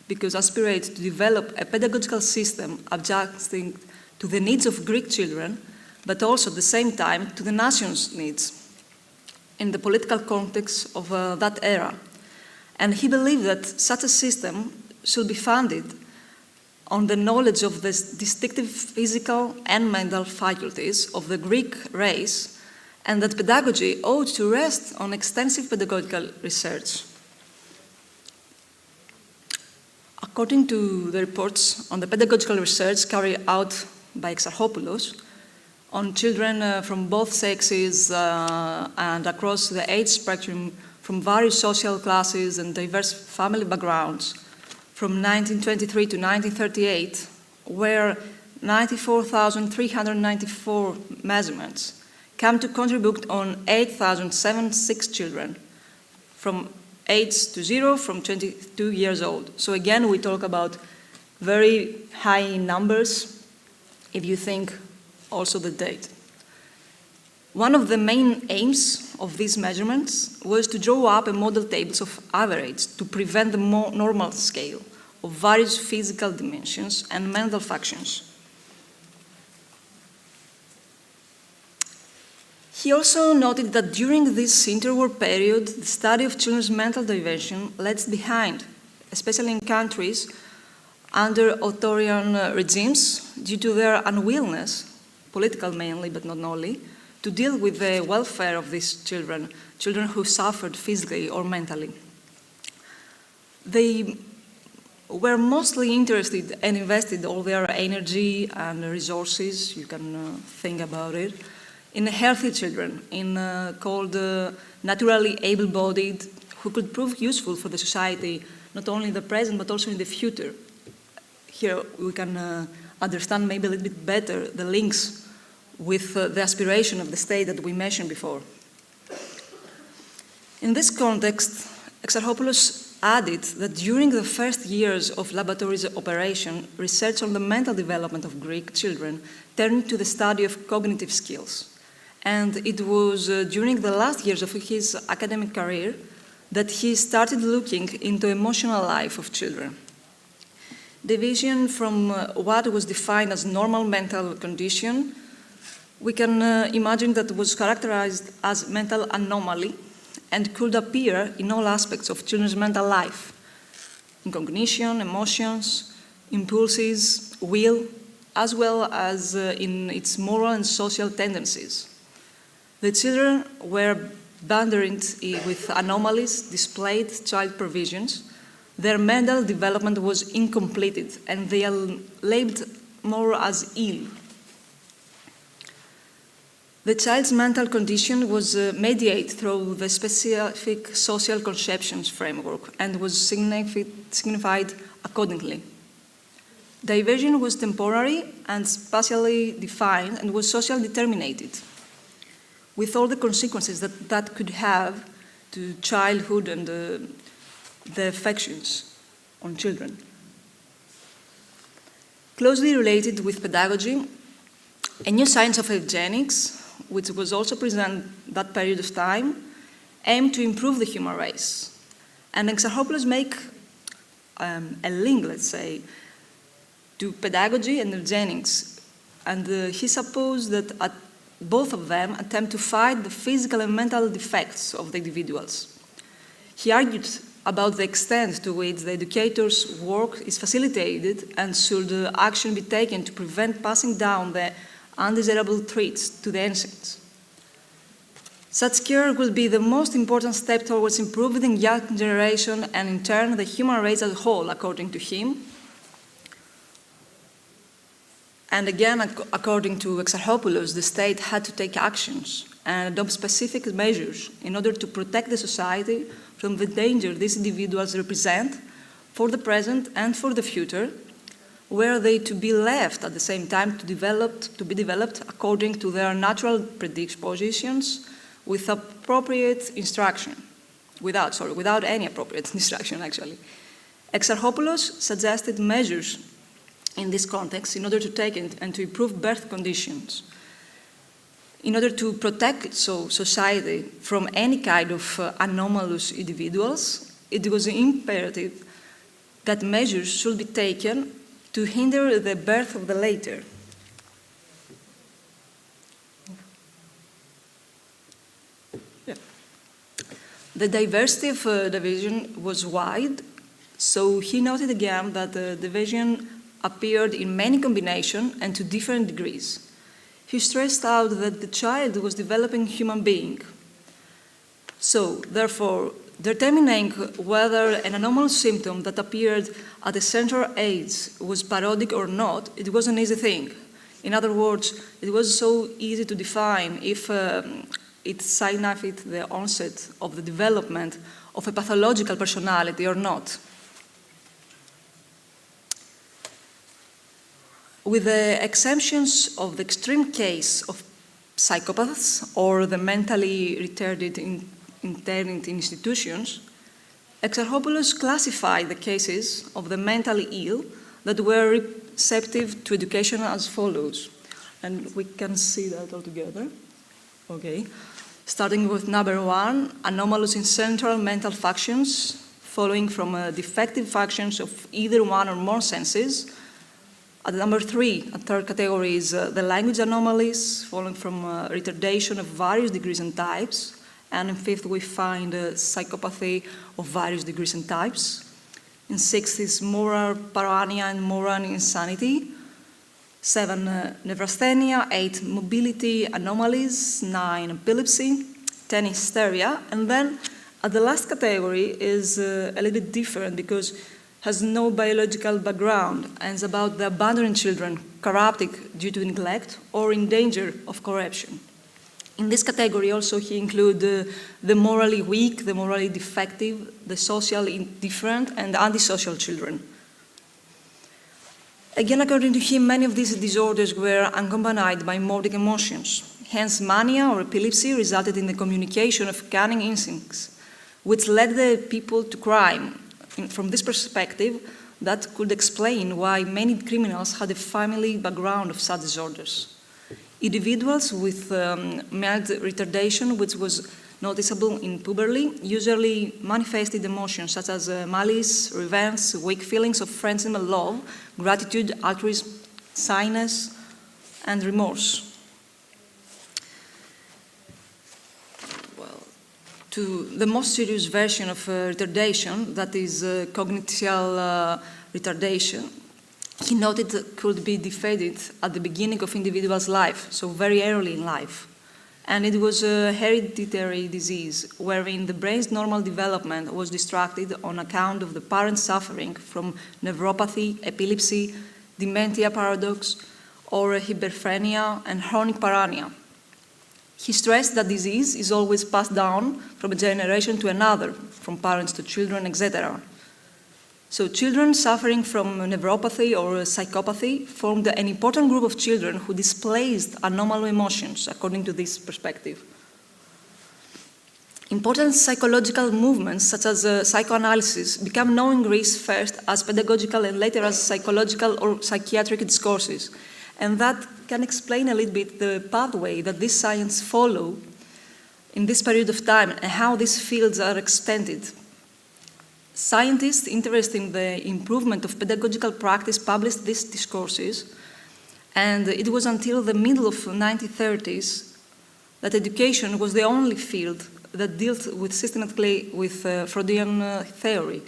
because aspirated to develop a pedagogical system adjusting to the needs of Greek children, but also at the same time to the nation's needs in the political context of that era. And he believed that such a system should be founded on the knowledge of the distinctive physical and mental faculties of the Greek race, and that pedagogy ought to rest on extensive pedagogical research. According to the reports on the pedagogical research carried out by Exarchopoulos on children from both sexes and across the age spectrum from various social classes and diverse family backgrounds, from 1923 to 1938, were 94,394 measurements, come to contribute on 8,076 children from age to 0 from 22 years old. So again, we talk about very high numbers if you think also the date. One of the main aims of these measurements was to draw up a model tables of average to prevent the more normal scale of various physical dimensions and mental functions. He also noted that during this interwar period, the study of children's mental dimension lags behind, especially in countries under authoritarian regimes due to their unwillingness, political mainly but not only, to deal with the welfare of these children who suffered physically or mentally. They were mostly interested and invested all their energy and resources, you can think about it, in healthy children, in called naturally able-bodied, who could prove useful for the society, not only in the present but also in the future. Here we can understand maybe a little bit better the links with the aspiration of the state that we mentioned before. In this context, Exarchopoulos added that during the first years of laboratory's operation, research on the mental development of Greek children turned to the study of cognitive skills. And it was during the last years of his academic career that he started looking into emotional life of children. Deviation from what was defined as normal mental condition, we can imagine that it was characterized as mental anomaly and could appear in all aspects of children's mental life, in cognition, emotions, impulses, will, as well as in its moral and social tendencies. The children were burdened with anomalies, displayed child provisions. Their mental development was incomplete, and they are labeled more as ill. The child's mental condition was mediated through the specific social conceptions framework and was signified accordingly. Diversion was temporary and spatially defined and was socially determined, with all the consequences that could have to childhood and the affections on children. Closely related with pedagogy, a new science of eugenics, which was also present that period of time, aimed to improve the human race. And Exarchopoulos make a link, let's say, to pedagogy and eugenics. And he supposed that both of them attempt to fight the physical and mental defects of the individuals. He argued about the extent to which the educator's work is facilitated and should action be taken to prevent passing down the undesirable traits to the ancients. Such care will be the most important step towards improving the young generation and in turn the human race as a whole, according to him. And again, according to Exarchopoulos, the state had to take actions and adopt specific measures in order to protect the society from the danger these individuals represent for the present and for the future, were they to be left at the same time to be developed according to their natural predispositions with appropriate instruction, without any appropriate instruction actually. Exarchopoulos suggested measures in this context in order to take and to improve birth conditions. In order to protect society from any kind of anomalous individuals, it was imperative that measures should be taken to hinder the birth of the later. Yeah. The diversity of division was wide, so he noted again that the division appeared in many combinations and to different degrees. He stressed out that the child was developing human being. So, therefore, determining whether an anomalous symptom that appeared at a central age was parodic or not, it was an easy thing. In other words, it was so easy to define if it signified the onset of the development of a pathological personality or not. With the exemptions of the extreme case of psychopaths or the mentally retarded interned in institutions, Exarchopoulos classified the cases of the mentally ill that were receptive to education as follows. And we can see that all together. Okay. Starting with number 1, anomalous in central mental functions, following from defective functions of either one or more senses. At number 3, a third category is the language anomalies, following from retardation of various degrees and types. And in 5th, we find psychopathy of various degrees and types. In 6th is moral paranoia and moral insanity. 7, neurasthenia. 8, mobility anomalies. 9, epilepsy. 10, hysteria. And then the last category is a little bit different because has no biological background and is about the abandoned children, corrupted due to neglect or in danger of corruption. In this category also he includes the morally weak, the morally defective, the socially indifferent and antisocial children. Again, according to him, many of these disorders were accompanied by mordic emotions. Hence, mania or epilepsy resulted in the communication of cunning instincts, which led the people to crime. From this perspective, that could explain why many criminals had a family background of such disorders. Individuals with mild retardation, which was noticeable in puberty, usually manifested emotions such as malice, revenge, weak feelings of friendship and love, gratitude, altruism, shyness, and remorse. To the most serious version of retardation, that is cognitive retardation, he noted could be defeated at the beginning of individual's life, so very early in life. And it was a hereditary disease wherein the brain's normal development was distracted on account of the parents suffering from neuropathy, epilepsy, dementia paradox, or hyperphrenia and chronic paranoia. He stressed that disease is always passed down from a generation to another, from parents to children, etc. So children suffering from neuropathy or psychopathy formed an important group of children who displaced anomalous emotions, according to this perspective. Important psychological movements, such as psychoanalysis, became known in Greece first as pedagogical and later as psychological or psychiatric discourses. And that can explain a little bit the pathway that this science follow in this period of time and how these fields are extended. Scientists interested in the improvement of pedagogical practice published these discourses, and it was until the middle of the 1930s that education was the only field that dealt with systematically with Freudian theory.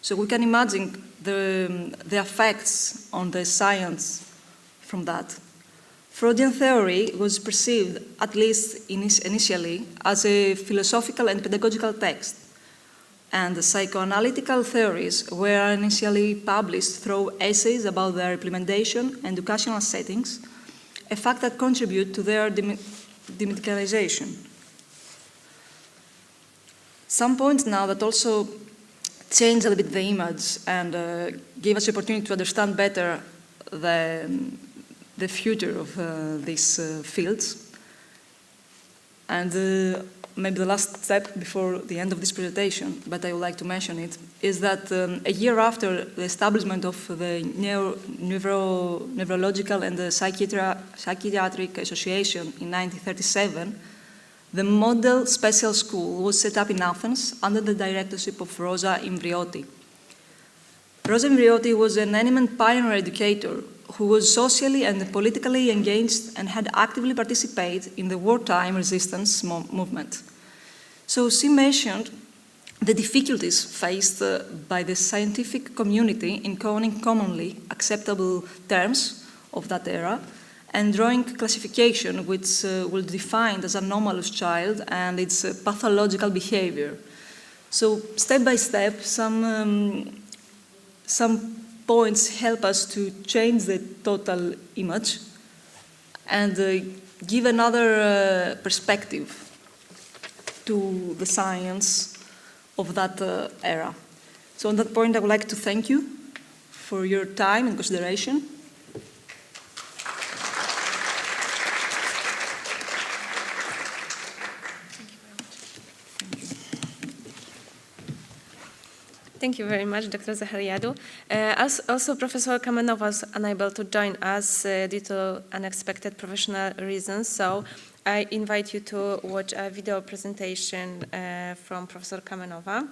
So we can imagine the effects on the science from that. Freudian theory was perceived, at least initially, as a philosophical and pedagogical text. And the psychoanalytical theories were initially published through essays about their implementation and educational settings, a fact that contributed to their demedicalization. Some points now that also changed a little bit the image and gave us the opportunity to understand better the future of these fields. And maybe the last step before the end of this presentation, but I would like to mention it, is that a year after the establishment of the Neurological and the Psychiatric Association in 1937, the Model Special School was set up in Athens under the directorship of Rosa Imbriotti. Rosa Imbriotti was an eminent pioneer educator who was socially and politically engaged and had actively participated in the wartime resistance movement. So she mentioned the difficulties faced by the scientific community in coining commonly acceptable terms of that era and drawing classification which was defined as anomalous child and its pathological behavior. So step by step, some points help us to change the total image and give another perspective to the science of that era. So on that point, I would like to thank you for your time and consideration. Thank you very much, Dr. Zachariadou. Also, Professor Kamenova was unable to join us due to unexpected professional reasons, so I invite you to watch a video presentation from Professor Kamenowa.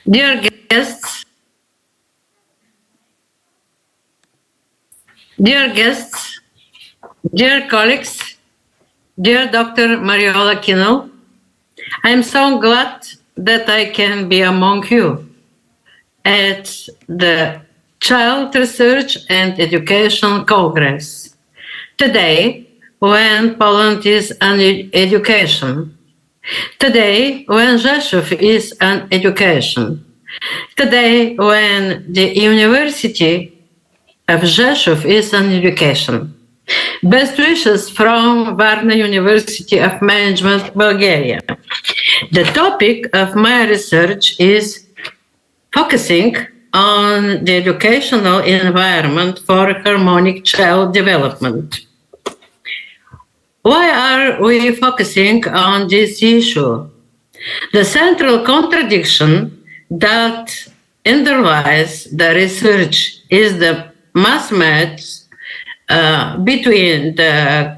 Dear guests, dear colleagues, dear Dr. Mariola Kino, I'm so glad that I can be among you at the Child Research and Education Congress. Today, when Poland is an education, today, when Rzeszow is an education, today, when the University of Rzeszow is an education. Best wishes from Varna University of Management, Bulgaria. The topic of my research is focusing on the educational environment for harmonic child development. Why are we focusing on this issue? The central contradiction that underlies the research is the mismatch between the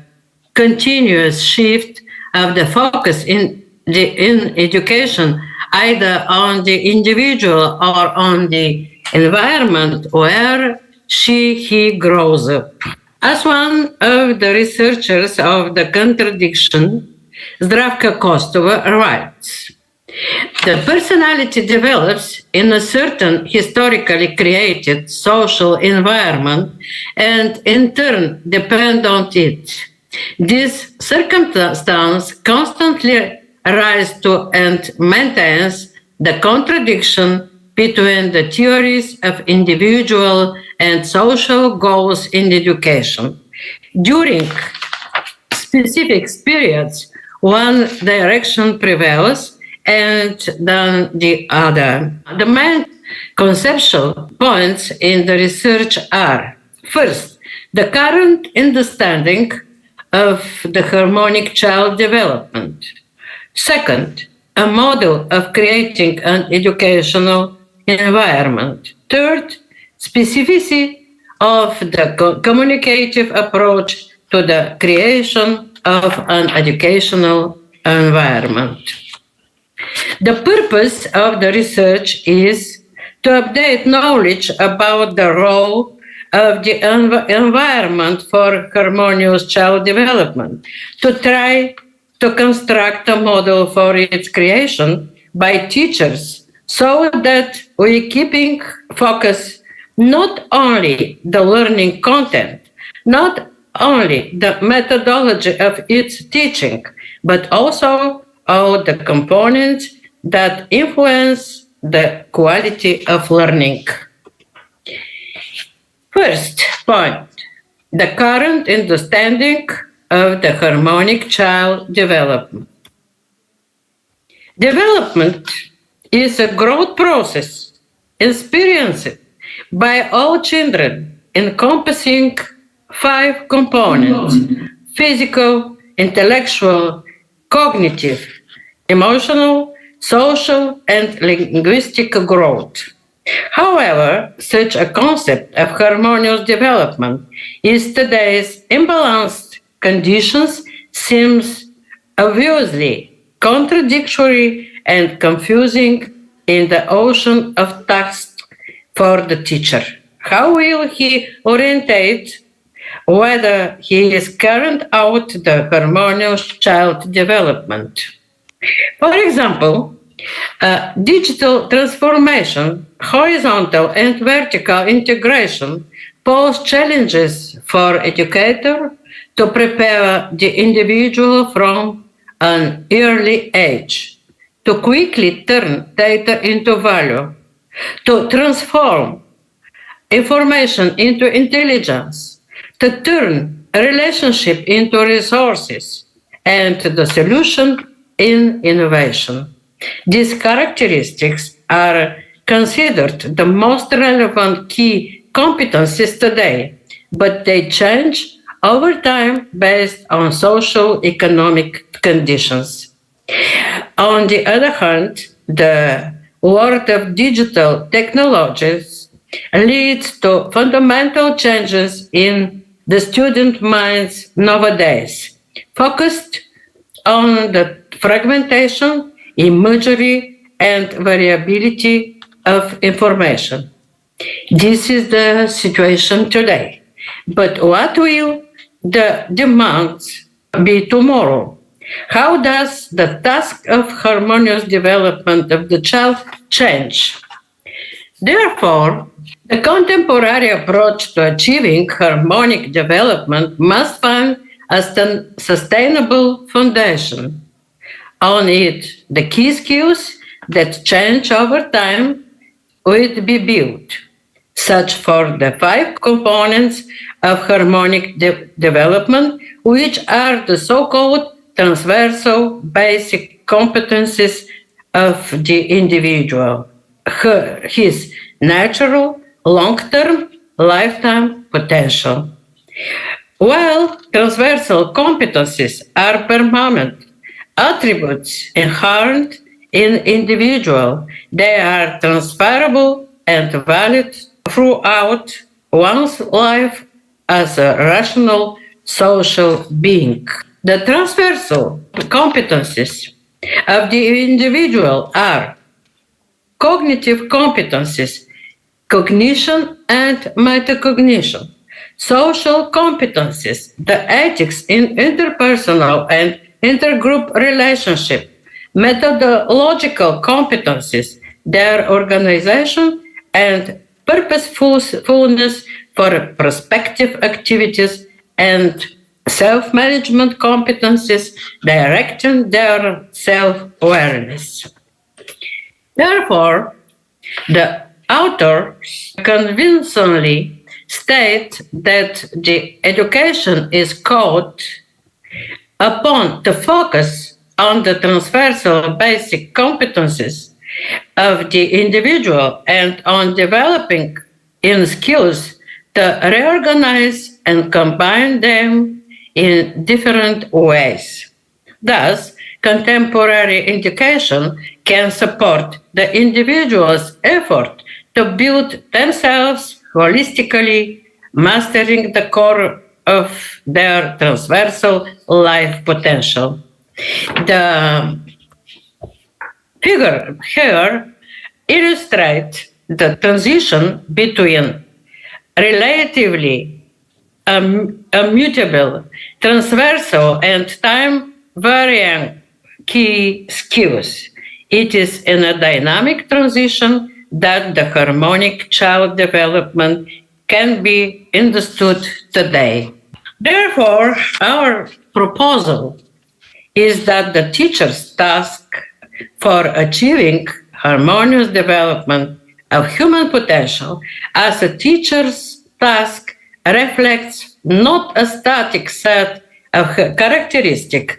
continuous shift of the focus in education either on the individual or on the environment where he grows up. As one of the researchers of the contradiction, Zdravka Kostova writes, the personality develops in a certain historically created social environment and in turn depend on it. This circumstance constantly rises to and maintains the contradiction between the theories of individual and social goals in education. During specific periods, one direction prevails and then the other. The main conceptual points in the research are, first, the current understanding of the harmonic child development. Second, a model of creating an educational environment. Third, specificity of the communicative approach to the creation of an educational environment. The purpose of the research is to update knowledge about the role of the environment for harmonious child development, to try to construct a model for its creation by teachers so that we keeping focus not only the learning content, not only the methodology of its teaching, but also all the components that influence the quality of learning. First point, the current understanding of the harmonic child development. Development is a growth process experienced by all children encompassing 5 components: physical, intellectual, cognitive, emotional, social, and linguistic growth. However, such a concept of harmonious development in today's imbalanced conditions seems obviously contradictory and confusing in the ocean of tasks for the teacher. How will he orientate whether he is carrying out the harmonious child development? For example, digital transformation, horizontal and vertical integration pose challenges for educators to prepare the individual from an early age, to quickly turn data into value, to transform information into intelligence, to turn a relationship into resources, and the solution in innovation. These characteristics are considered the most relevant key competencies today, but they change over time based on social economic conditions. On the other hand, the world of digital technologies leads to fundamental changes in the student minds nowadays, focused on the fragmentation, imagery, and variability of information. This is the situation today. But what will the demands be tomorrow? How does the task of harmonious development of the child change? Therefore, the contemporary approach to achieving harmonic development must find a sustainable foundation. On it, the key skills that change over time will be built, such for the 5 components of harmonic development, which are the so-called transversal basic competencies of the individual, his natural, long-term, lifetime potential. While transversal competencies are permanent attributes inherent in individual, they are transferable and valid throughout one's life as a rational social being. The transversal competencies of the individual are cognitive competencies, cognition and metacognition, social competencies, the ethics in interpersonal and intergroup relationship, methodological competencies, their organization and purposefulness for prospective activities, and self-management competencies directing their self-awareness. Therefore, the authors convincingly state that the education is called upon to focus on the transversal basic competencies of the individual and on developing in skills to reorganize and combine them in different ways. Thus, contemporary education can support the individual's effort to build themselves holistically, mastering the core of their transversal life potential. The figure here illustrates the transition between relatively immutable, transversal, and time-varying key skills. It is in a dynamic transition that the harmonic child development can be understood today. Therefore, our proposal is that the teacher's task for achieving harmonious development of human potential as a teacher's task reflects not a static set of characteristics,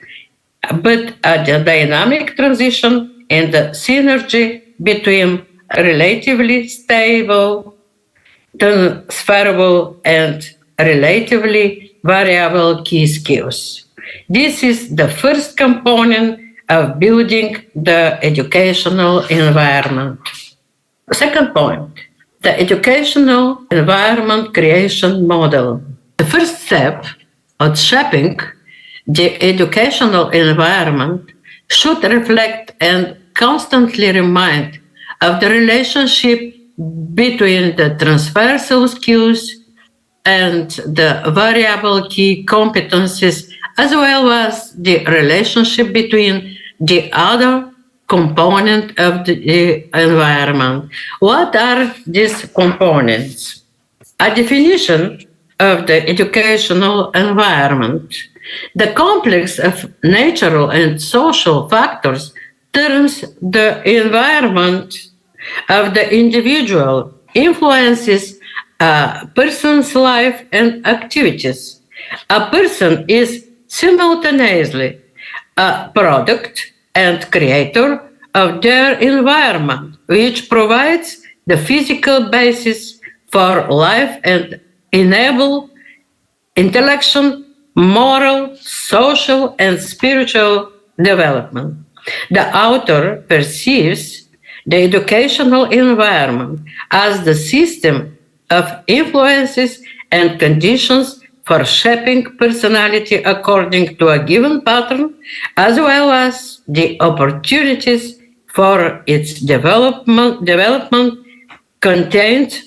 but a dynamic transition in the synergy between relatively stable, transferable, and relatively variable key skills. This is the first component of building the educational environment. Second point, the educational environment creation model. The first step of shaping the educational environment should reflect and constantly remind of the relationship between the transversal skills and the variable key competencies, as well as the relationship between the other component of the environment. What are these components? A definition of the educational environment. The complex of natural and social factors turns the environment of the individual influences a person's life and activities. A person is simultaneously a product and creator of their environment, which provides the physical basis for life and enable intellectual, moral, social, and spiritual development. The author perceives the educational environment as the system of influences and conditions for shaping personality according to a given pattern, as well as the opportunities for its development contained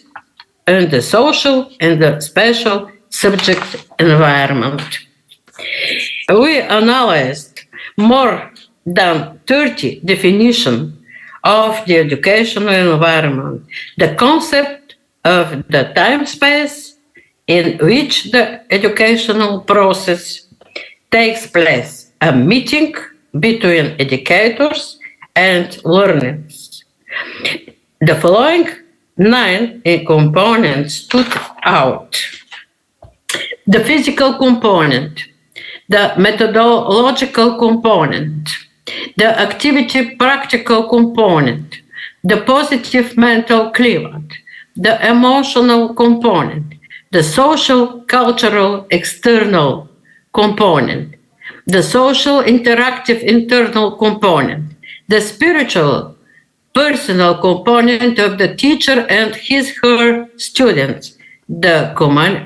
in the social and the special subject environment. We analyzed more than 30 definitions of the educational environment, the concept of the time-space in which the educational process takes place, a meeting between educators and learners. The following 9 components stood out. The physical component, the methodological component, the activity practical component, the positive mental climate, the emotional component, the social cultural external component, the social interactive internal component, the spiritual personal component of the teacher and his/her students, the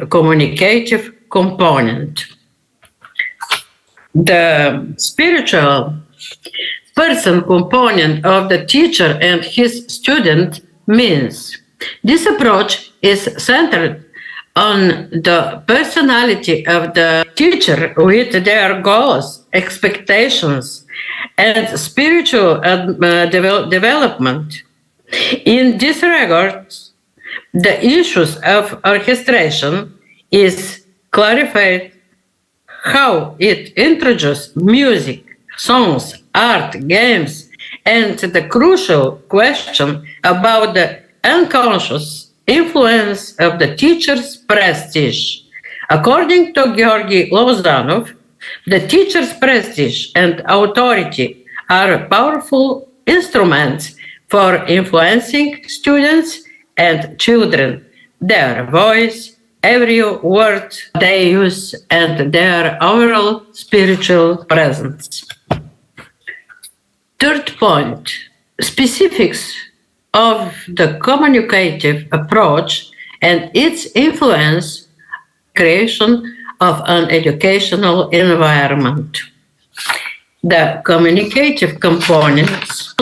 communicative component. The spiritual person component of the teacher and his student means this approach is centered on the personality of the teacher with their goals, expectations, and spiritual development. In this regard, the issues of orchestration is clarified how it introduces music, songs, art, games, and the crucial question about the unconscious influence of the teacher's prestige. According to Georgy Lozanov, the teacher's prestige and authority are powerful instruments for influencing students and children, their voice, every word they use, and their overall spiritual presence. Third point, specifics of the communicative approach and its influence, creation of an educational environment. The communicative components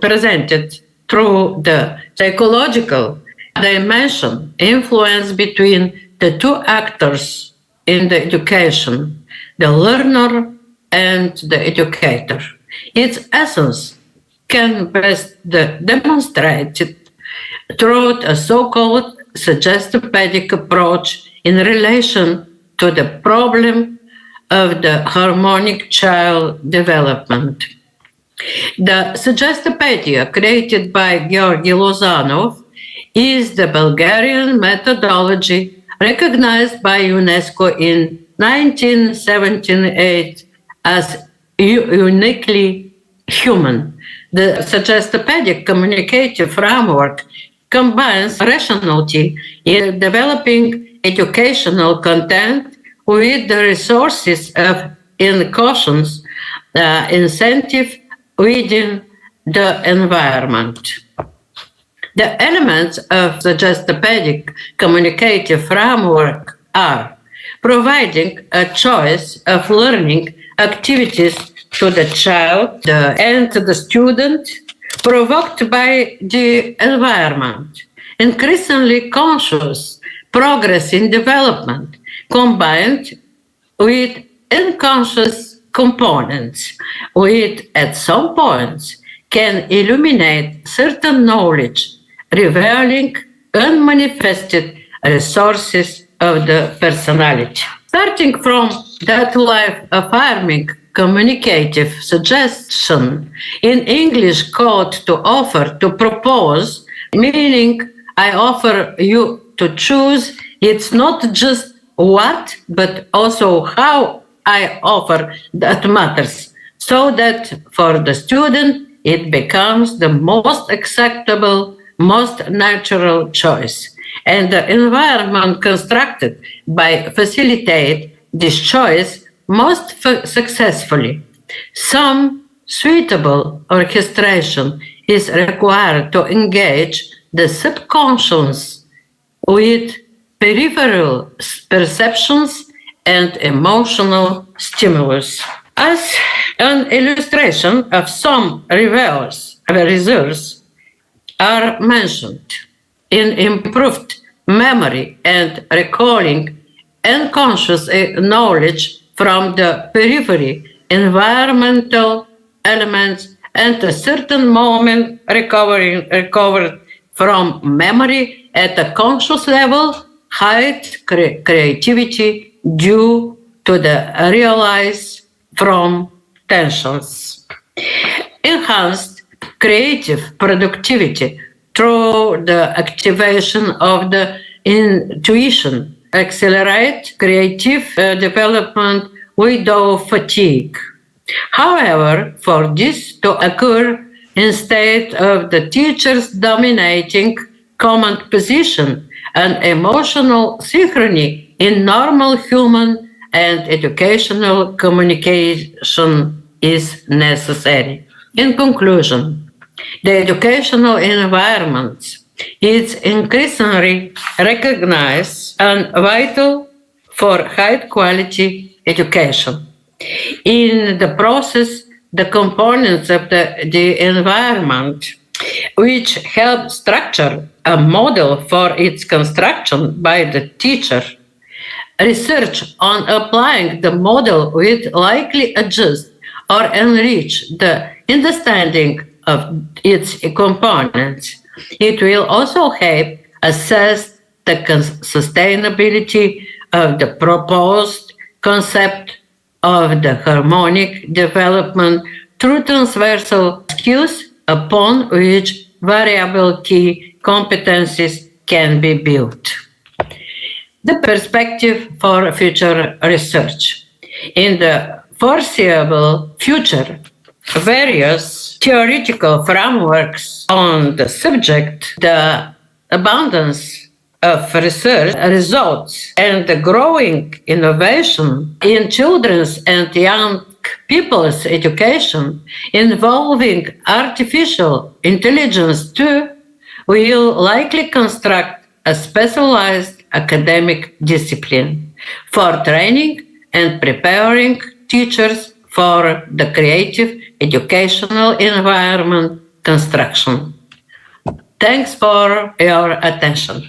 presented through the psychological dimension, influence between the two actors in the education, the learner and the educator. Its essence can best be demonstrated through a so-called suggestive-pedic approach in relation to the problem of the harmonic child development. The suggestopedia created by Georgy Lozanov is the Bulgarian methodology recognized by UNESCO in 1978 as uniquely human. The suggestopedic communicative framework combines rationality in developing educational content with the resources of incautions, incentive within the environment. The elements of the suggestopedic communicative framework are providing a choice of learning activities to the child and to the student provoked by the environment, increasingly conscious progress in development combined with unconscious components, which at some points can illuminate certain knowledge, revealing unmanifested resources of the personality. Starting from that life-affirming communicative suggestion, in English called to offer, to propose, meaning I offer you to choose, it's not just what, but also how I offer that matters, so that for the student it becomes the most acceptable, most natural choice. and the environment constructed by facilitate this choice most successfully. Some suitable orchestration is required to engage the subconscious with peripheral perceptions and emotional stimulus. As an illustration of some results are mentioned in improved memory and recalling unconscious knowledge from the periphery, environmental elements, and a certain moment recovered from memory at a conscious level, height creativity due to the realized from tensions. Enhanced creative productivity through the activation of the intuition, accelerate creative development without fatigue. However, for this to occur, instead of the teacher's dominating command position, an emotional synchrony in normal human and educational communication is necessary. In conclusion, the educational environment is increasingly recognized and vital for high-quality education. In the process, the components of the environment, which help structure a model for its construction by the teacher, research on applying the model will likely adjust or enrich the understanding of its components. It will also help assess the sustainability of the proposed concept of the harmonic development through transversal skills upon which variable key competencies can be built. The perspective for future research. In the foreseeable future, various theoretical frameworks on the subject, the abundance of research results, and the growing innovation in children's and young people's education involving artificial intelligence too, will likely construct a specialized academic discipline for training and preparing teachers for the creative educational environment construction. Thanks for your attention.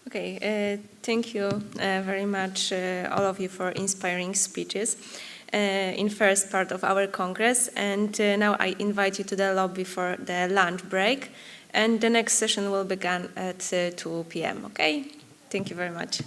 Okay, thank you very much, all of you, for inspiring speeches in first part of our Congress. And now I invite you to the lobby for the lunch break. And the next session will begin at 2 p.m., okay? Thank you very much.